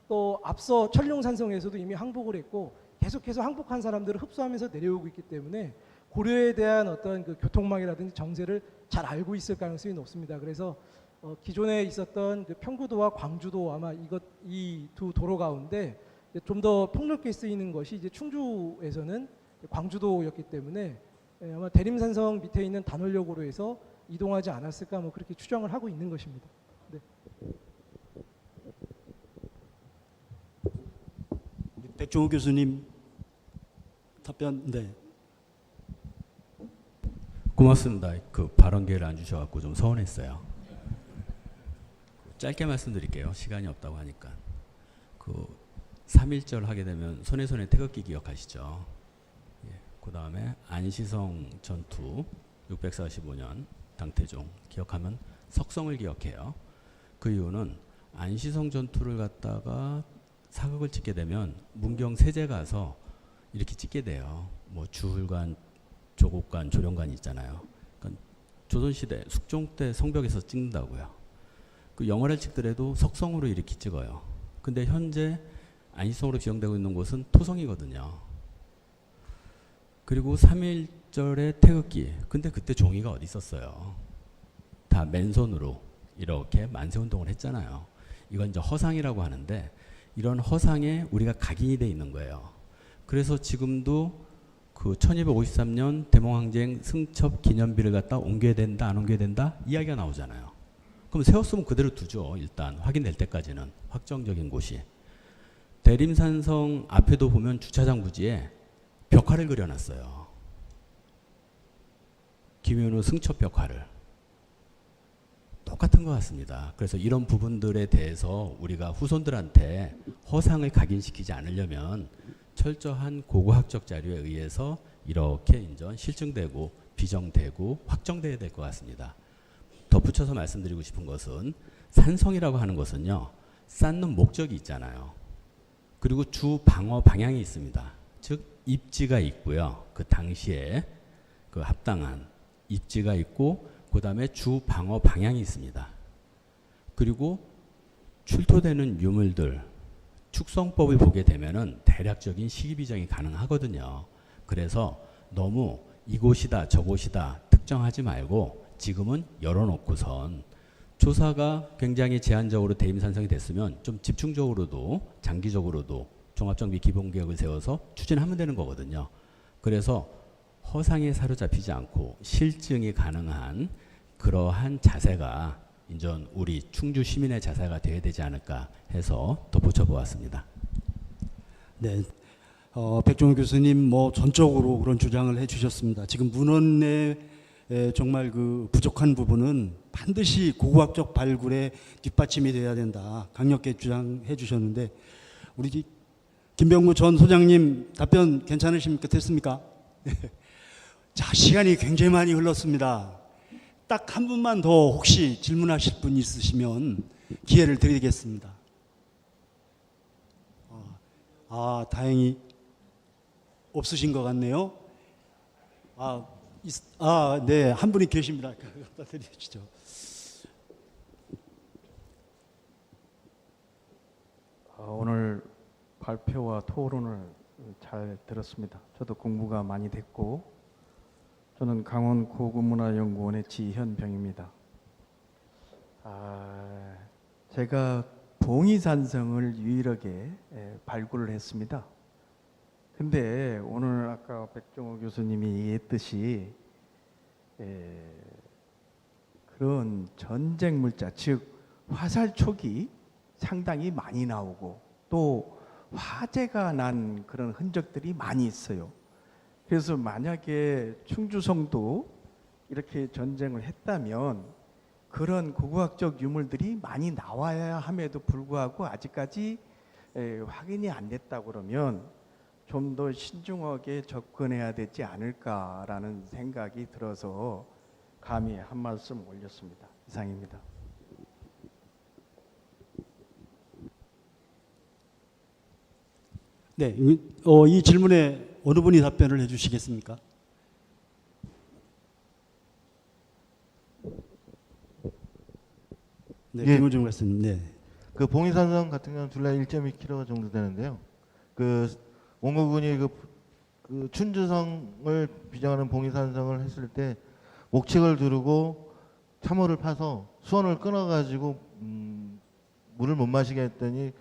또 앞서 천룡산성에서도 이미 항복을 했고 계속해서 항복한 사람들을 흡수하면서 내려오고 있기 때문에 고려에 대한 어떤 그 교통망이라든지 정세를 잘 알고 있을 가능성이 높습니다. 그래서 기존에 있었던 그 평구도와 광주도 아마 이 두 도로 가운데 좀 더 폭넓게 쓰이는 것이 이제 충주에서는 광주도였기 때문에 아마 대림산성 밑에 있는 단월역으로 해서 이동하지 않았을까 뭐 그렇게 추정을 하고 있는 것입니다. 네. 백종호 교수님 답변. 네. 고맙습니다. 그 발언 기회를 안 주셔갖고 좀 서운했어요. 짧게 말씀드릴게요. 시간이 없다고 하니까. 그 3.1절 하게 되면 손에 태극기 기억하시죠? 그 다음에 안시성 전투 645년 당태종 기억하면 석성을 기억해요. 그 이유는 안시성 전투를 갖다가 사극을 찍게 되면 문경 세제 가서 이렇게 찍게 돼요. 뭐 주hul관, 조곡관, 조령관 있잖아요. 그러니까 조선시대 숙종 때 성벽에서 찍는다고요. 그 영화를 찍더라도 석성으로 이렇게 찍어요. 근데 현재 안시성으로 지정되고 있는 곳은 토성이거든요. 그리고 3.1절의 태극기. 근데 그때 종이가 어디 있었어요. 다 맨손으로 이렇게 만세운동을 했잖아요. 이건 이제 허상이라고 하는데 이런 허상에 우리가 각인이 돼 있는 거예요. 그래서 지금도 그 1253년 대몽항쟁 승첩 기념비를 갖다 옮겨야 된다 안 옮겨야 된다 이야기가 나오잖아요. 그럼 세웠으면 그대로 두죠. 일단 확인될 때까지는 확정적인 곳이. 대림산성 앞에도 보면 주차장 부지에 벽화를 그려놨어요. 김윤우 승첩 벽화를. 똑같은 것 같습니다. 그래서 이런 부분들에 대해서 우리가 후손들한테 허상을 각인시키지 않으려면 철저한 고고학적 자료에 의해서 이렇게 인전 실증되고 비정되고 확정돼야 될 것 같습니다. 덧붙여서 말씀드리고 싶은 것은 산성이라고 하는 것은요. 쌓는 목적이 있잖아요. 그리고 주 방어 방향이 있습니다. 즉 입지가 있고요. 그 당시에 그 합당한 입지가 있고 그 다음에 주 방어 방향이 있습니다. 그리고 출토되는 유물들 축성법을 보게 되면은 대략적인 시기 비정이 가능하거든요. 그래서 너무 이곳이다 저곳이다 특정하지 말고 지금은 열어놓고선 조사가 굉장히 제한적으로 대림산성이 됐으면 좀 집중적으로도 장기적으로도 종합정비 기본계획을 세워서 추진하면 되는 거거든요. 그래서 허상에 사로잡히지 않고 실증이 가능한 그러한 자세가 인전 우리 충주 시민의 자세가 되어야 되지 않을까 해서 덧붙여 보았습니다. 네, 백종원 교수님 뭐 전적으로 그런 주장을 해주셨습니다. 지금 문헌에 정말 그 부족한 부분은 반드시 고고학적 발굴에 뒷받침이 돼야 된다. 강력하게 주장해 주셨는데 우리 김병무 전 소장님 답변 괜찮으십니까? 됐습니까? 자, 시간이 굉장히 많이 흘렀습니다. 딱 한 분만 더 혹시 질문하실 분 있으시면 기회를 드리겠습니다. 다행히 없으신 것 같네요. 네, 한 분이 계십니다. 갖다 드리시죠. 오늘 발표와 토론을 잘 들었습니다. 저도 공부가 많이 됐고, 저는 강원 고구문화연구원의 지현병입니다. 제가 봉이산성을 유일하게 발굴을 했습니다. 근데 오늘 아까 백종호 교수님이 얘기했듯이 그런 전쟁 물자, 즉 화살촉이 상당히 많이 나오고 또 화재가 난 그런 흔적들이 많이 있어요. 그래서 만약에 충주성도 이렇게 전쟁을 했다면 그런 고고학적 유물들이 많이 나와야 함에도 불구하고 아직까지 확인이 안 됐다 그러면 좀 더 신중하게 접근해야 되지 않을까라는 생각이 들어서 감히 한 말씀 올렸습니다. 이상입니다. 네, 이 질문에 어느 분이 답변을 해주시겠습니까? 네, 예. 김은중 교수님. 네. 그 봉이산성 같은 경우는 둘레 1.2km 정도 되는데요. 그 원고군이 그 춘주성을 비정하는 봉이산성을 했을 때 목책을 두르고 참호를 파서 수원을 끊어가지고 물을 못 마시게 했더니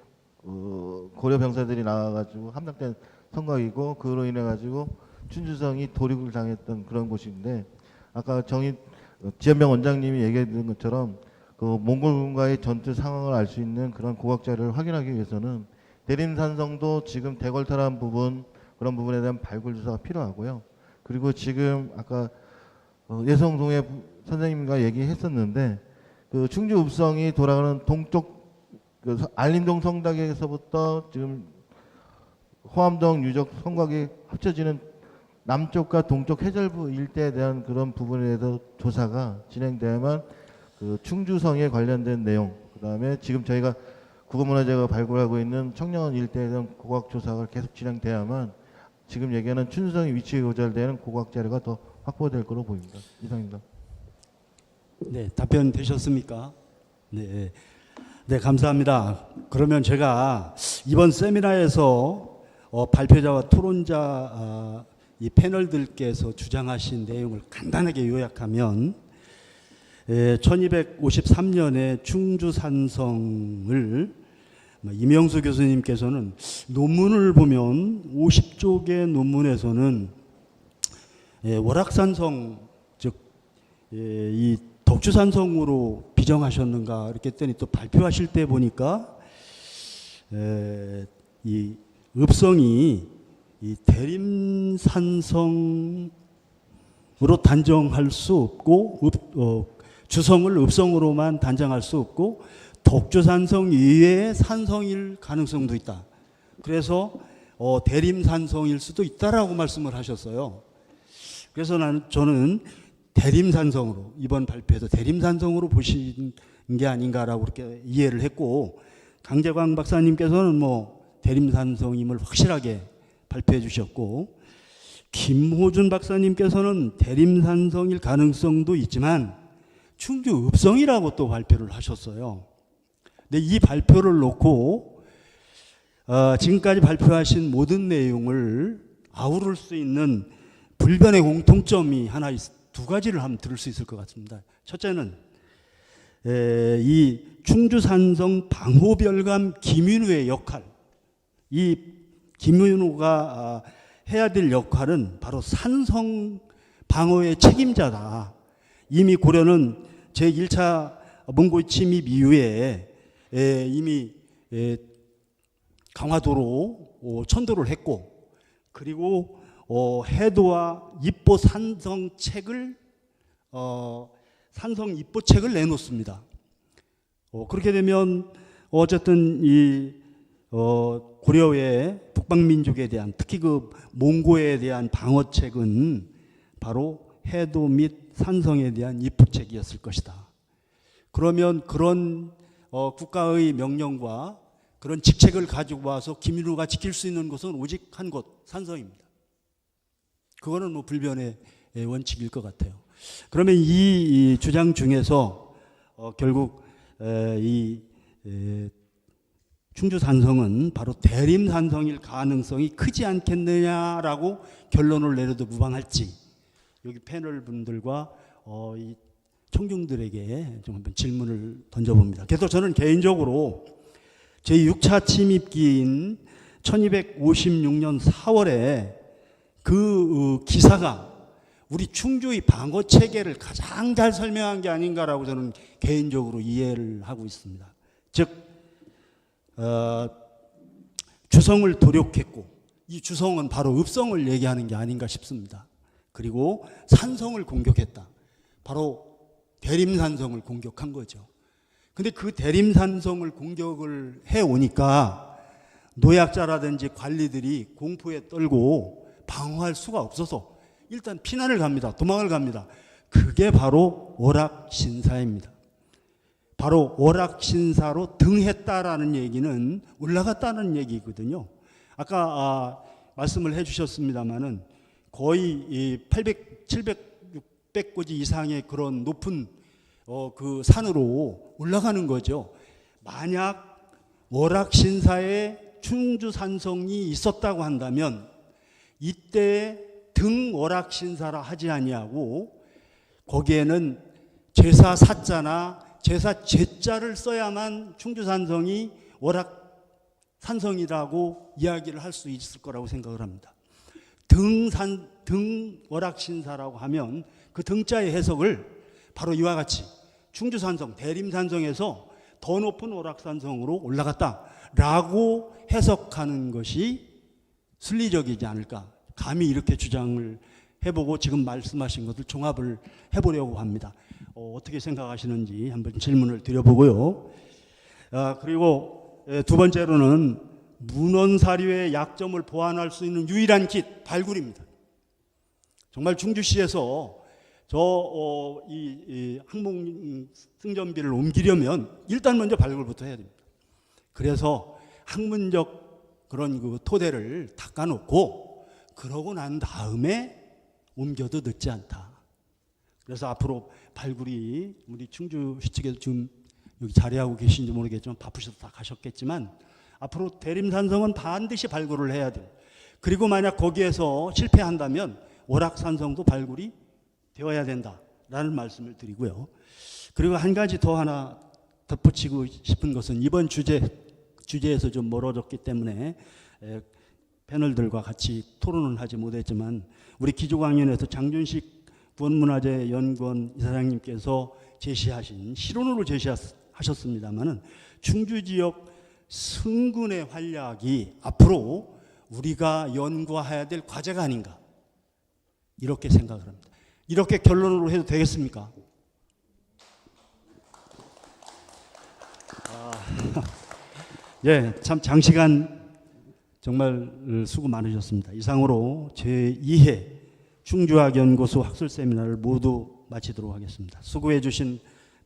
고려 병사들이 나와가지고 함락된 성곽이고 그로 인해 가지고 춘주성이 도륙을 당했던 그런 곳인데 아까 지현병 원장님이 얘기했던 것처럼 그 몽골군과의 전투 상황을 알 수 있는 그런 고고학 자료를 확인하기 위해서는 대림산성도 지금 대궐탈한 부분 그런 부분에 대한 발굴 조사가 필요하고요. 그리고 지금 아까 예성동해 선생님과 얘기했었는데 그 충주 읍성이 돌아가는 동쪽 그 알림동 성당에서부터 지금 호암동 유적 성곽이 합쳐지는 남쪽과 동쪽 해절부 일대에 대한 그런 부분에 대해서 조사가 진행돼야만 그 충주성에 관련된 내용, 그다음에 지금 저희가 국어문화재가 발굴하고 있는 청량원 일대에 대한 고고학 조사가 계속 진행돼야만 지금 얘기하는 충주성의 위치에 고잘되는 고고학 자료가 더 확보될 거로 보입니다. 이상입니다. 네, 답변 되셨습니까? 네, 네, 감사합니다. 그러면 제가 이번 세미나에서 발표자와 토론자 이 패널들께서 주장하신 내용을 간단하게 요약하면 1253년에 충주산성을 이명수 교수님께서는 논문을 보면 50쪽의 논문에서는 월악산성 즉 이 덕주산성으로 비정하셨는가 이렇게 했더니 또 발표하실 때 보니까 이 읍성이 이 대림산성으로 단정할 수 없고 주성을 읍성으로만 단정할 수 없고 덕주산성 이외의 산성일 가능성도 있다. 그래서 대림산성일 수도 있다라고 말씀을 하셨어요. 그래서 저는 대림산성으로 이번 발표에서 대림산성으로 보신 게 아닌가라고 그렇게 이해를 했고 강재광 박사님께서는 뭐 대림산성임을 확실하게 발표해 주셨고 김호준 박사님께서는 대림산성일 가능성도 있지만 충주 읍성이라고 또 발표를 하셨어요. 근데 이 발표를 놓고 지금까지 발표하신 모든 내용을 아우를 수 있는 불변의 공통점이 하나 두 가지를 한번 들을 수 있을 것 같습니다. 첫째는 이 충주산성 방호별감 김윤우의 역할, 이 김윤우가 해야 될 역할은 바로 산성 방어의 책임자다. 이미 고려는 제1차 몽골 침입 이후에 이미 강화도로 천도를 했고 그리고 해도와 입보 산성책을 산성 입보책을 내놓습니다. 그렇게 되면 어쨌든 이 고려의 북방민족에 대한 특히 그 몽고에 대한 방어책은 바로 해도 및 산성에 대한 입보책이었을 것이다. 그러면 그런 국가의 명령과 그런 직책을 가지고 와서 김윤우가 지킬 수 있는 곳은 오직 한 곳, 산성입니다. 그거는 뭐 불변의 원칙일 것 같아요. 그러면 이 주장 중에서 결국 이 충주산성은 바로 대림산성일 가능성이 크지 않겠느냐라고 결론을 내려도 무방할지 여기 패널 분들과 이 청중들에게 좀 한번 질문을 던져봅니다. 그래서 저는 개인적으로 제6차 침입기인 1256년 4월에 그 기사가 우리 충주의 방어 체계를 가장 잘 설명한 게 아닌가라고 저는 개인적으로 이해를 하고 있습니다. 즉 주성을 도륙했고 이 주성은 바로 읍성을 얘기하는 게 아닌가 싶습니다. 그리고 산성을 공격했다. 바로 대림산성을 공격한 거죠. 근데 그 대림산성을 공격을 해오니까 노약자라든지 관리들이 공포에 떨고 방어할 수가 없어서 일단 피난을 갑니다. 도망을 갑니다. 그게 바로 오락신사입니다. 바로 오락신사로 등했다라는 얘기는 올라갔다는 얘기거든요. 아까 말씀을 해주셨습니다마는 거의 800, 700, 600고지 이상의 그런 높은 그 산으로 올라가는 거죠. 만약 오락신사에 충주산성이 있었다고 한다면 이때 등 오락신사라 하지 아니하고 거기에는 제사 사자나 제사 제자를 써야만 충주산성이 오락산성이라고 이야기를 할 수 있을 거라고 생각을 합니다. 등 오락신사라고 하면 그 등자의 해석을 바로 이와 같이 충주산성, 대림산성에서 더 높은 오락산성으로 올라갔다라고 해석하는 것이 순리적이지 않을까. 감히 이렇게 주장을 해보고 지금 말씀하신 것을 종합을 해보려고 합니다. 어떻게 생각하시는지 한번 질문을 드려보고요. 그리고 두 번째로는 문헌사료의 약점을 보완할 수 있는 유일한 길, 발굴입니다. 정말 충주시에서 이 항목 승전비를 옮기려면 일단 먼저 발굴부터 해야 됩니다. 그래서 학문적 그런 그 토대를 닦아놓고 그러고 난 다음에 옮겨도 늦지 않다. 그래서 앞으로 발굴이 우리 충주시 측에서 지금 여기 자리하고 계신지 모르겠지만 바쁘셔서 다 가셨겠지만 앞으로 대림산성은 반드시 발굴을 해야 돼요. 그리고 만약 거기에서 실패한다면 오락산성도 발굴이 되어야 된다라는 말씀을 드리고요. 그리고 한 가지 더 하나 덧붙이고 싶은 것은 이번 주제에서 좀 멀어졌기 때문에 패널들과 같이 토론을 하지 못했지만 우리 기조강연에서 장준식 구원문화재 연구원 이사장님께서 제시하신 실론으로 제시하셨습니다마는 충주 지역 승군의 활약이 앞으로 우리가 연구해야 될 과제가 아닌가 이렇게 생각을 합니다. 이렇게 결론으로 해도 되겠습니까? 예, 참 장시간 정말 수고 많으셨습니다. 이상으로 제2회 충주학연구소 학술 세미나를 모두 마치도록 하겠습니다. 수고해 주신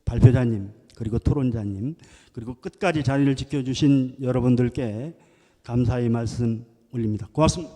발표자님 그리고 토론자님 그리고 끝까지 자리를 지켜주신 여러분들께 감사의 말씀 올립니다. 고맙습니다.